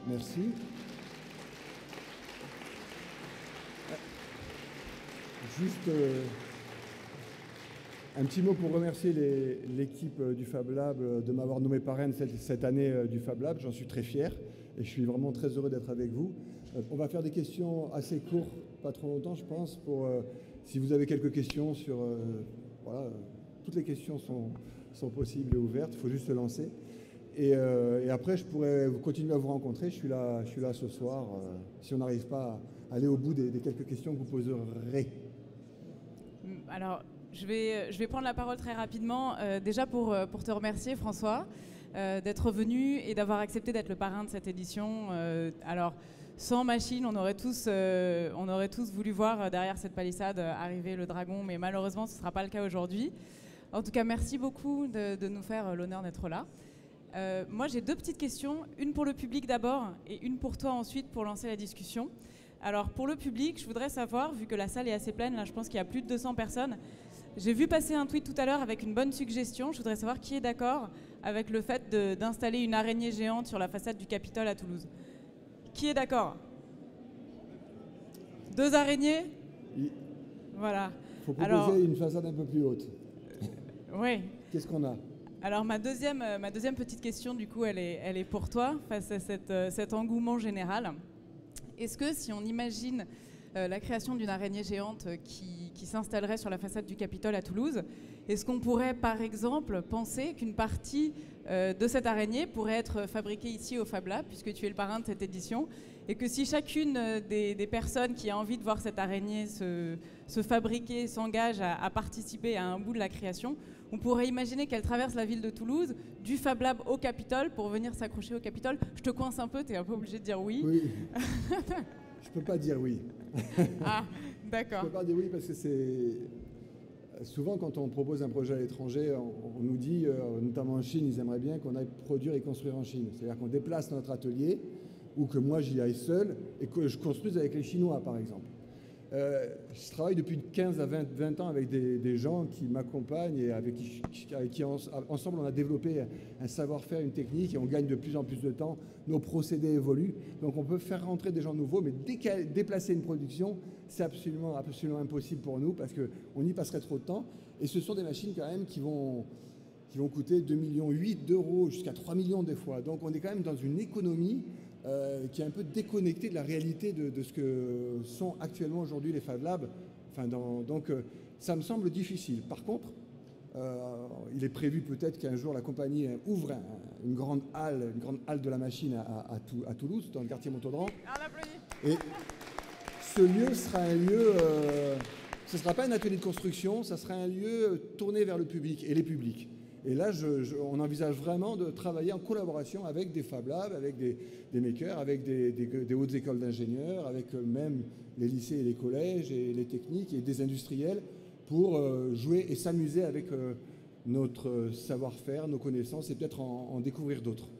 Merci. Juste un petit mot pour remercier l'équipe du Fab Lab de m'avoir nommé parraine cette année du Fab Lab. J'en suis très fier et je suis vraiment très heureux d'être avec vous. On va faire des questions assez courtes, pas trop longtemps je pense, pour si vous avez quelques questions sur... voilà, toutes les questions sont possibles et ouvertes, il faut juste se lancer. Et après, je pourrais continuer à vous rencontrer. Je suis là ce soir, si on n'arrive pas à aller au bout des quelques questions que vous poserez. Alors, je vais prendre la parole très rapidement. Déjà pour te remercier, François, d'être venu et d'avoir accepté d'être le parrain de cette édition. Alors, sans machine, on aurait tous voulu voir derrière cette palissade arriver le dragon, mais malheureusement, ce ne sera pas le cas aujourd'hui. En tout cas, merci beaucoup de nous faire l'honneur d'être là. Moi, j'ai deux petites questions, une pour le public d'abord et une pour toi ensuite pour lancer la discussion. Alors, pour le public, je voudrais savoir, vu que la salle est assez pleine, là je pense qu'il y a plus de 200 personnes, j'ai vu passer un tweet tout à l'heure avec une bonne suggestion. Je voudrais savoir qui est d'accord avec le fait d'installer une araignée géante sur la façade du Capitole à Toulouse. Qui est d'accord? 2 araignées? Oui. Voilà. Il faut proposer une façade un peu plus haute. Oui. Qu'est-ce qu'on a? Alors ma deuxième petite question, du coup, elle est pour toi, face à cet engouement général. Est-ce que si on imagine la création d'une araignée géante qui s'installerait sur la façade du Capitole à Toulouse, est-ce qu'on pourrait par exemple penser qu'une partie de cette araignée pourrait être fabriquée ici au Fab Lab, puisque tu es le parrain de cette édition, et que si chacune des personnes qui a envie de voir cette araignée se fabriquer s'engage à participer à un bout de la création, on pourrait imaginer qu'elle traverse la ville de Toulouse, du Fab Lab au Capitole, pour venir s'accrocher au Capitole. Je te coince un peu, tu es un peu obligé de dire oui. Oui. Je peux pas dire oui. Ah, d'accord. Je peux pas dire oui parce que c'est... Souvent, quand on propose un projet à l'étranger, on nous dit, notamment en Chine, ils aimeraient bien qu'on aille produire et construire en Chine. C'est-à-dire qu'on déplace notre atelier ou que moi j'y aille seul et que je construise avec les Chinois, par exemple. Je travaille depuis 15 à 20 ans avec des gens qui m'accompagnent et avec qui ensemble on a développé un savoir-faire, une technique et on gagne de plus en plus de temps. Nos procédés évoluent. Donc on peut faire rentrer des gens nouveaux, mais déplacer une production, c'est absolument impossible pour nous parce qu'on y passerait trop de temps. Et ce sont des machines quand même qui vont coûter 2,8 millions d'euros jusqu'à 3 millions des fois. Donc on est quand même dans une économie qui est un peu déconnecté de la réalité de ce que sont actuellement aujourd'hui les Fab Labs. Enfin, donc ça me semble difficile. Par contre, il est prévu peut-être qu'un jour la compagnie ouvre une grande halle de la machine à Toulouse, dans le quartier Montaudan. Et ce lieu sera un lieu, ce ne sera pas un atelier de construction, ça sera un lieu tourné vers le public et les publics. Et là, on envisage vraiment de travailler en collaboration avec des Fab Labs, avec des makers, avec des hautes écoles d'ingénieurs, avec même les lycées et les collèges et les techniques et des industriels pour jouer et s'amuser avec notre savoir-faire, nos connaissances et peut-être en découvrir d'autres.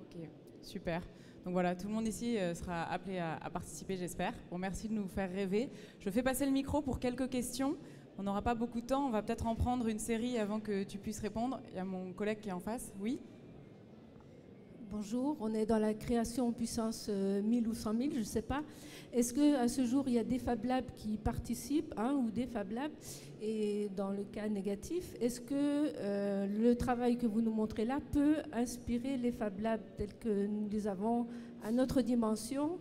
Ok, super. Donc voilà, tout le monde ici sera appelé à participer, j'espère. Bon, merci de nous faire rêver. Je fais passer le micro pour quelques questions. On n'aura pas beaucoup de temps, on va peut-être en prendre une série avant que tu puisses répondre. Il y a mon collègue qui est en face. Oui? Bonjour, on est dans la création puissance 1000 ou 100 000, je ne sais pas. Est-ce qu'à ce jour, il y a des Fab Labs qui participent, ou des Fab Labs? Et dans le cas négatif, est-ce que le travail que vous nous montrez là peut inspirer les Fab Labs tels que nous les avons à notre dimension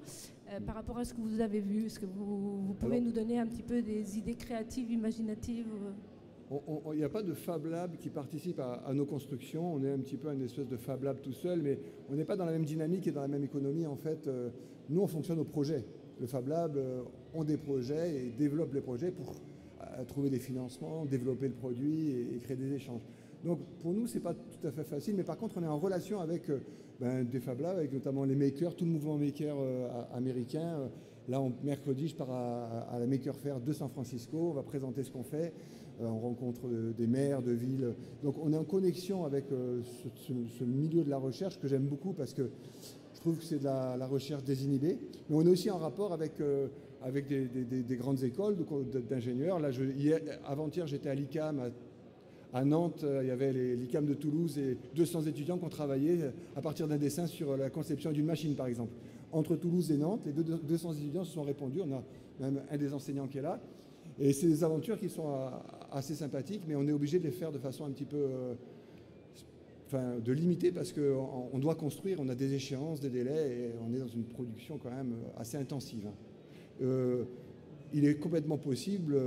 par rapport à ce que vous avez vu? Est-ce que vous pouvez nous donner un petit peu des idées créatives, imaginatives? Il n'y a pas de Fab Lab qui participe à nos constructions. On est un petit peu une espèce de Fab Lab tout seul, mais on n'est pas dans la même dynamique et dans la même économie. En fait, nous, on fonctionne au projet. Le Fab Lab ont des projets et développe les projets pour trouver des financements, développer le produit et créer des échanges. Donc, pour nous, ce n'est pas tout à fait facile, mais par contre, on est en relation avec des Fab Labs, avec notamment les makers, tout le mouvement maker américain. Là, mercredi, je pars à la Maker Faire de San Francisco. On va présenter ce qu'on fait. On rencontre des maires de villes. Donc, on est en connexion avec ce milieu de la recherche que j'aime beaucoup parce que je trouve que c'est de la recherche désinhibée. Mais on est aussi en rapport avec des grandes écoles d'ingénieurs. Là, avant-hier, j'étais à l'ICAM À Nantes, il y avait l'ICAM de Toulouse et 200 étudiants qui ont travaillé à partir d'un dessin sur la conception d'une machine, par exemple. Entre Toulouse et Nantes, les 200 étudiants se sont répondus. On a même un des enseignants qui est là. Et c'est des aventures qui sont assez sympathiques, mais on est obligé de les faire de façon un petit peu... de limiter parce qu'on doit construire, on a des échéances, des délais, et on est dans une production quand même assez intensive. Il est complètement possible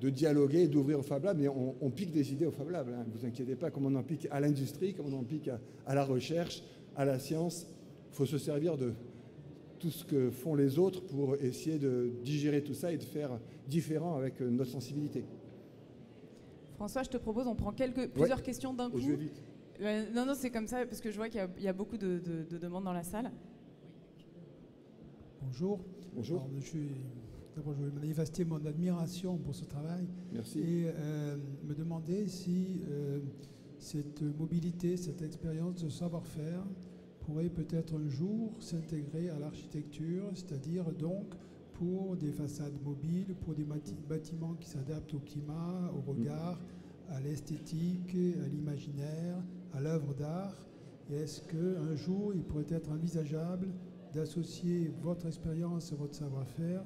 de dialoguer, d'ouvrir au Fab Lab, mais on pique des idées au Fab Lab. Ne vous inquiétez pas, comme on en pique à l'industrie, comme on en pique à la recherche, à la science. Il faut se servir de tout ce que font les autres pour essayer de digérer tout ça et de faire différent avec notre sensibilité. François, je te propose, on prend plusieurs questions d'un coup. Je vais vite. Non, c'est comme ça, parce que je vois qu'il y a beaucoup de demandes dans la salle. Bonjour. Bonjour. Alors, d'abord, je vais manifester mon admiration pour ce travail. Merci. Et me demander si cette mobilité, cette expérience de savoir-faire pourrait peut-être un jour s'intégrer à l'architecture, c'est-à-dire donc pour des façades mobiles, pour des bâtiments qui s'adaptent au climat, au regard, à l'esthétique, à l'imaginaire, à l'œuvre d'art. Et est-ce qu'un jour, il pourrait être envisageable d'associer votre expérience et votre savoir-faire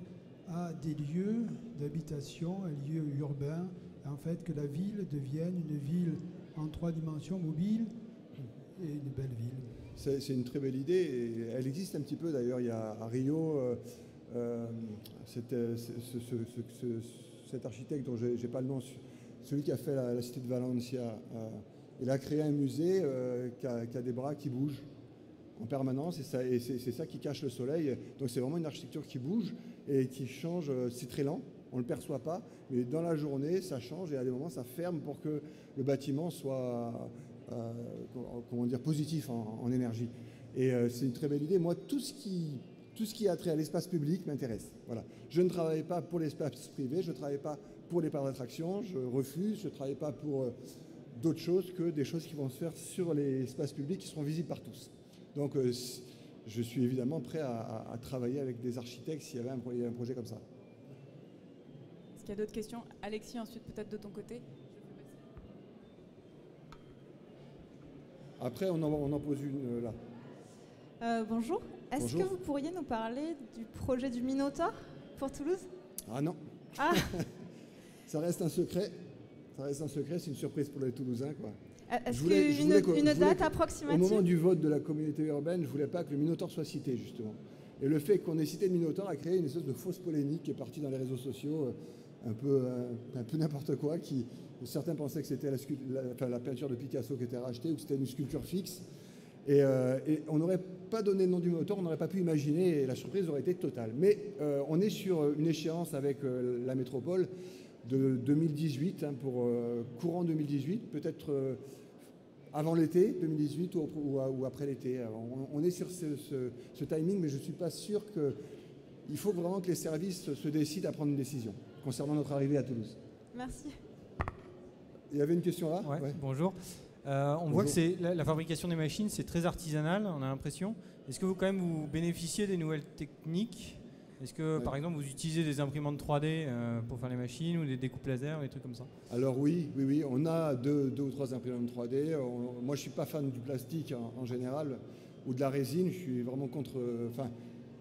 à des lieux d'habitation, un lieu urbain, en fait que la ville devienne une ville en 3 dimensions mobile et une belle ville? C'est une très belle idée, et elle existe un petit peu d'ailleurs. Il y a à Rio cet architecte dont je n'ai pas le nom, celui qui a fait la cité de Valencia, il a créé un musée qui a des bras qui bougent en permanence, et c'est ça qui cache le soleil. Donc c'est vraiment une architecture qui bouge et qui change. C'est très lent, on ne le perçoit pas, mais dans la journée ça change, et à des moments ça ferme pour que le bâtiment soit positif en énergie. Et c'est une très belle idée. Moi, tout ce qui a trait à l'espace public m'intéresse. Voilà. Je ne travaille pas pour l'espace privé, je ne travaille pas pour les parcs d'attraction, je refuse, je ne travaille pas pour d'autres choses que des choses qui vont se faire sur les espaces publics qui seront visibles par tous. Donc je suis évidemment prêt à travailler avec des architectes s'il y avait un projet comme ça. Est-ce qu'il y a d'autres questions? Alexis, ensuite peut-être de ton côté. Après, on en pose une là. Bonjour. Est-ce que vous pourriez nous parler du projet du Minotaure pour Toulouse? Ah non. Ah. Ça reste un secret. C'est une surprise pour les Toulousains, quoi. Est-ce qu'une date approximative? Au moment du vote de la communauté urbaine, je ne voulais pas que le Minotaure soit cité, justement. Et le fait qu'on ait cité le Minotaure a créé une espèce de fausse polémique qui est partie dans les réseaux sociaux, un peu n'importe quoi, certains pensaient que c'était la peinture de Picasso qui était rachetée ou que c'était une sculpture fixe. Et on n'aurait pas donné le nom du Minotaure, on n'aurait pas pu imaginer, et la surprise aurait été totale. Mais on est sur une échéance avec la métropole de 2018, pour courant 2018, peut-être avant l'été 2018 ou après l'été. On est sur ce timing, mais je ne suis pas sûr qu'il faut vraiment que les services se décident à prendre une décision concernant notre arrivée à Toulouse. Merci. Il y avait une question là? Ouais. Bonjour. On voit que la fabrication des machines, c'est très artisanal, on a l'impression. Est-ce que vous bénéficiez des nouvelles techniques? Est-ce que, par exemple, vous utilisez des imprimantes 3D pour faire les machines, ou des découpes laser, ou des trucs comme ça? Alors oui, on a deux ou trois imprimantes 3D. Moi, je ne suis pas fan du plastique en général, ou de la résine. Je suis vraiment contre...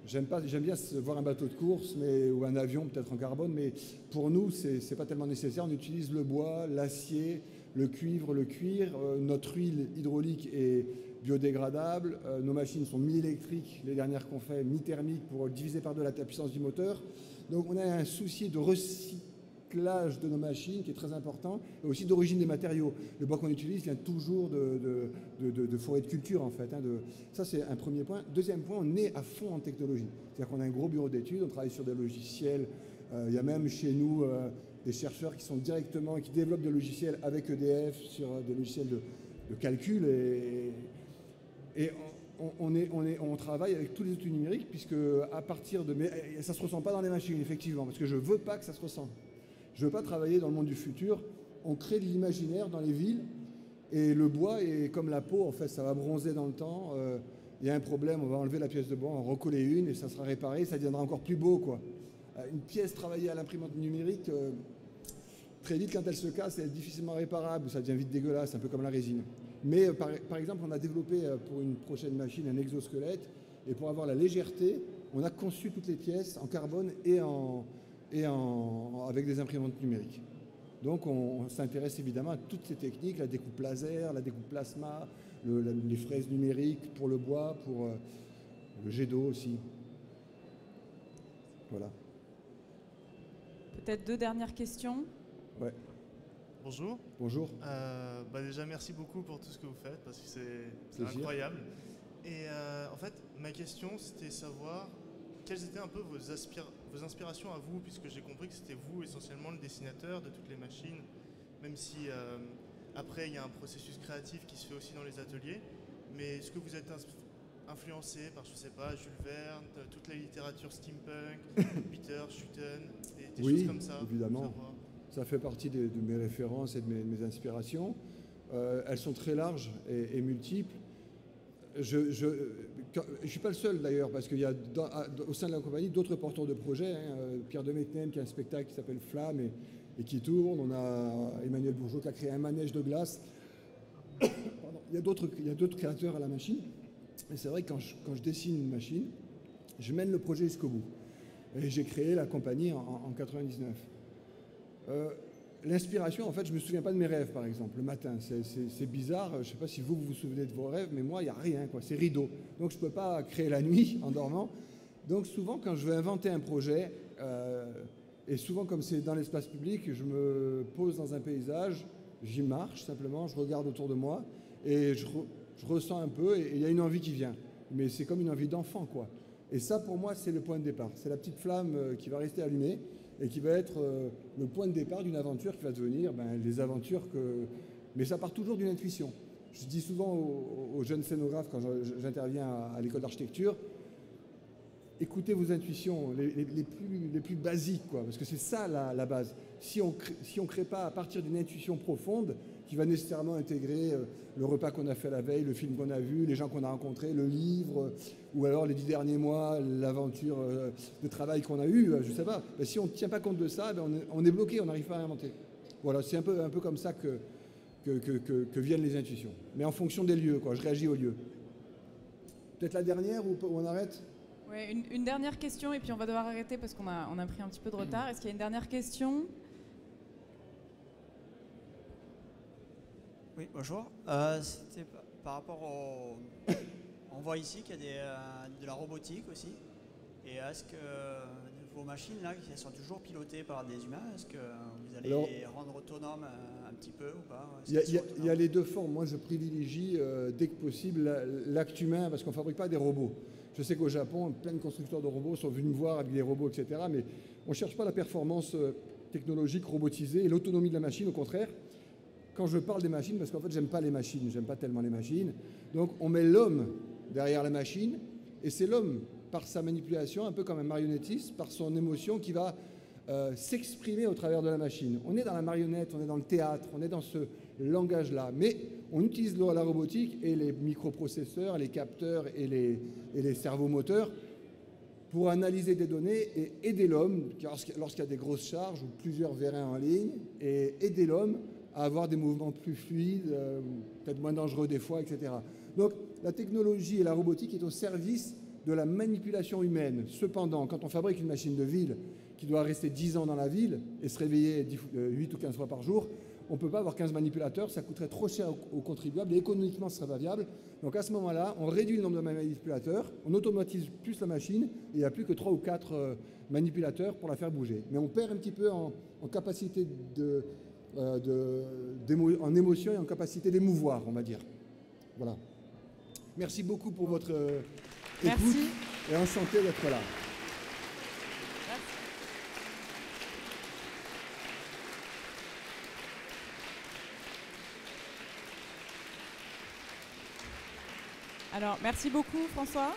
j'aime bien voir un bateau de course ou un avion, peut-être en carbone, mais pour nous, ce n'est pas tellement nécessaire. On utilise le bois, l'acier, le cuivre, le cuir. Notre huile hydraulique est biodégradable. Nos machines sont mi-électriques, les dernières qu'on fait, mi-thermiques, pour diviser par deux la puissance du moteur. Donc on a un souci de recyclage de nos machines qui est très important, et aussi d'origine des matériaux. Le bois qu'on utilise vient toujours de forêts de culture, en fait. Ça, c'est un premier point. Deuxième point, on est à fond en technologie. C'est-à-dire qu'on a un gros bureau d'études, on travaille sur des logiciels. Il y a même chez nous des chercheurs qui développent des logiciels avec EDF sur des logiciels de calcul, et on travaille avec tous les outils numériques, puisque à partir de... Mais ça ne se ressent pas dans les machines, effectivement, parce que je ne veux pas que ça se ressente. Je ne veux pas travailler dans le monde du futur. On crée de l'imaginaire dans les villes, et le bois est comme la peau, en fait, ça va bronzer dans le temps. Il y a un problème, on va enlever la pièce de bois, en recoller une, et ça sera réparé, ça deviendra encore plus beau, quoi. Une pièce travaillée à l'imprimante numérique, Très vite, quand elle se casse, elle est difficilement réparable, ça devient vite dégueulasse, un peu comme la résine. Mais par exemple, on a développé pour une prochaine machine un exosquelette, et pour avoir la légèreté, on a conçu toutes les pièces en carbone et avec des imprimantes numériques. Donc on s'intéresse évidemment à toutes ces techniques, la découpe laser, la découpe plasma, les fraises numériques pour le bois, pour le jet d'eau aussi. Voilà. Peut-être 2 dernières questions. Ouais. Bonjour. Bonjour. Déjà, merci beaucoup pour tout ce que vous faites, parce que c'est incroyable. Et en fait, ma question, c'était savoir quelles étaient un peu vos inspirations à vous, puisque j'ai compris que c'était vous essentiellement le dessinateur de toutes les machines, même si après il y a un processus créatif qui se fait aussi dans les ateliers. Mais est-ce que vous êtes influencé par, je sais pas, Jules Verne, toute la littérature steampunk, Peter Shooten, des choses comme ça? Oui, évidemment. Ça fait partie de mes références et de mes inspirations. Elles sont très larges et multiples. Je ne suis pas le seul d'ailleurs, parce qu'il y a au sein de la compagnie d'autres porteurs de projets. Pierre de Metnem qui a un spectacle qui s'appelle Flamme et qui tourne. On a Emmanuel Bourgeot qui a créé un manège de glace. Pardon. Il y a d'autres créateurs à la machine. Et c'est vrai que quand je dessine une machine, je mène le projet jusqu'au bout. Et j'ai créé la compagnie en 99. L'inspiration, en fait, je ne me souviens pas de mes rêves, par exemple, le matin. C'est bizarre, je ne sais pas si vous souvenez de vos rêves, mais moi, il n'y a rien, quoi. C'est rideau. Donc, je ne peux pas créer la nuit en dormant. Donc, souvent, quand je veux inventer un projet, et souvent, comme c'est dans l'espace public, je me pose dans un paysage, j'y marche simplement, je regarde autour de moi, et je ressens un peu, et il y a une envie qui vient. Mais c'est comme une envie d'enfant, quoi. Et ça, pour moi, c'est le point de départ. C'est la petite flamme qui va rester allumée, et qui va être le point de départ d'une aventure qui va devenir les aventures que... Mais ça part toujours d'une intuition. Je dis souvent aux jeunes scénographes quand j'interviens à l'école d'architecture, écoutez vos intuitions les plus basiques, quoi, parce que c'est ça la base. Si on crée pas à partir d'une intuition profonde qui va nécessairement intégrer le repas qu'on a fait la veille, le film qu'on a vu, les gens qu'on a rencontrés, le livre, ou alors les 10 derniers mois, l'aventure de travail qu'on a eue, je ne sais pas. Ben, si on ne tient pas compte de ça, on est bloqué, on n'arrive pas à inventer. Voilà, c'est un peu comme ça que viennent les intuitions. Mais en fonction des lieux, quoi, je réagis aux lieux. Peut-être la dernière ou on arrête ? Ouais, une dernière question et puis on va devoir arrêter parce qu'on a pris un petit peu de retard. Est-ce qu'il y a une dernière question ? Oui, bonjour. C'était par rapport au... On voit ici qu'il y a de la robotique aussi. Et est-ce que vos machines, là, qui sont toujours pilotées par des humains, est-ce que vous allez les rendre autonomes un petit peu ou pas ? Il y a les deux formes. Moi, je privilégie dès que possible l'acte humain parce qu'on ne fabrique pas des robots. Je sais qu'au Japon, plein de constructeurs de robots sont venus me voir avec des robots, etc. Mais on ne cherche pas la performance technologique robotisée et l'autonomie de la machine, au contraire. Quand je parle des machines, parce qu'en fait, j'aime pas les machines, j'aime pas tellement les machines. Donc, on met l'homme derrière la machine, et c'est l'homme, par sa manipulation, un peu comme un marionnettiste, par son émotion, qui va s'exprimer au travers de la machine. On est dans la marionnette, on est dans le théâtre, on est dans ce langage-là. Mais on utilise la robotique et les microprocesseurs, les capteurs et les cerveaux moteurs pour analyser des données et aider l'homme, lorsqu'il y a des grosses charges ou plusieurs vérins en ligne, et aider l'homme à avoir des mouvements plus fluides, peut-être moins dangereux des fois, etc. Donc la technologie et la robotique est au service de la manipulation humaine. Cependant, quand on fabrique une machine de ville qui doit rester 10 ans dans la ville et se réveiller 8 ou 15 fois par jour, on ne peut pas avoir 15 manipulateurs, ça coûterait trop cher aux contribuables et économiquement ce serait pas viable. Donc à ce moment-là, on réduit le nombre de manipulateurs, on automatise plus la machine et il n'y a plus que 3 ou 4 manipulateurs pour la faire bouger. Mais on perd un petit peu en capacité en émotion et en capacité d'émouvoir, on va dire. Voilà. Merci beaucoup pour votre écoute et enchanté d'être là. Alors, merci beaucoup François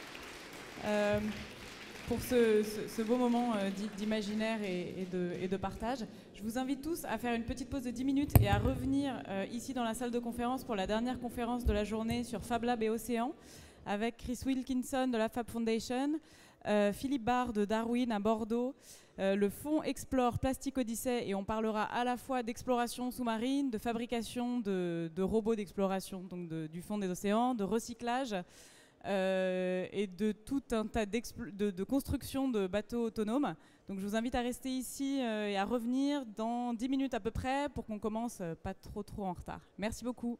pour ce beau moment d'imaginaire et de partage. Je vous invite tous à faire une petite pause de 10 minutes et à revenir ici dans la salle de conférence pour la dernière conférence de la journée sur Fab Lab et Océan avec Chris Wilkinson de la Fab Foundation, Philippe Barre de Darwin à Bordeaux. Le fonds Explore Plastic Odyssey, et on parlera à la fois d'exploration sous-marine, de fabrication de robots d'exploration, donc du fond des océans, de recyclage et de tout un tas de construction de bateaux autonomes. Donc je vous invite à rester ici et à revenir dans 10 minutes à peu près pour qu'on commence pas trop en retard. Merci beaucoup.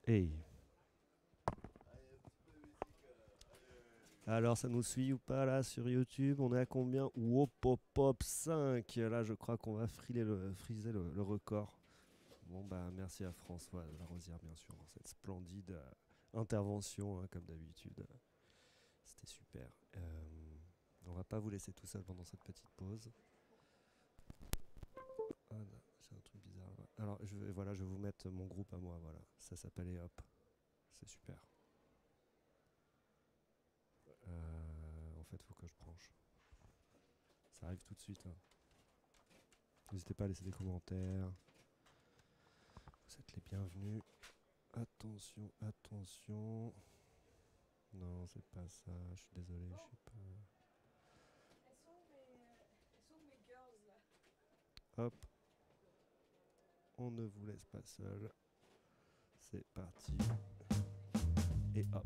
Hey. Alors ça nous suit ou pas là sur YouTube? On est à combien? Wop hop hop 5. Là je crois qu'on va friser le record. Bon bah merci à François Larosière bien sûr pour cette splendide intervention hein, comme d'habitude. C'était super. On va pas vous laisser tout seul pendant cette petite pause. Voilà, c'est un truc bizarre. Alors je vais vous mettre mon groupe à moi, voilà. Ça s'appelle Et Hop. C'est super. En fait, faut que je branche. Ça arrive tout de suite. Hein. N'hésitez pas à laisser des commentaires. Vous êtes les bienvenus. Attention, attention. Non, c'est pas ça. Je suis désolé, je sais pas. Elles sont où mes girls là? Hop. On ne vous laisse pas seul. C'est parti. Et hop.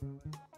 Thank you.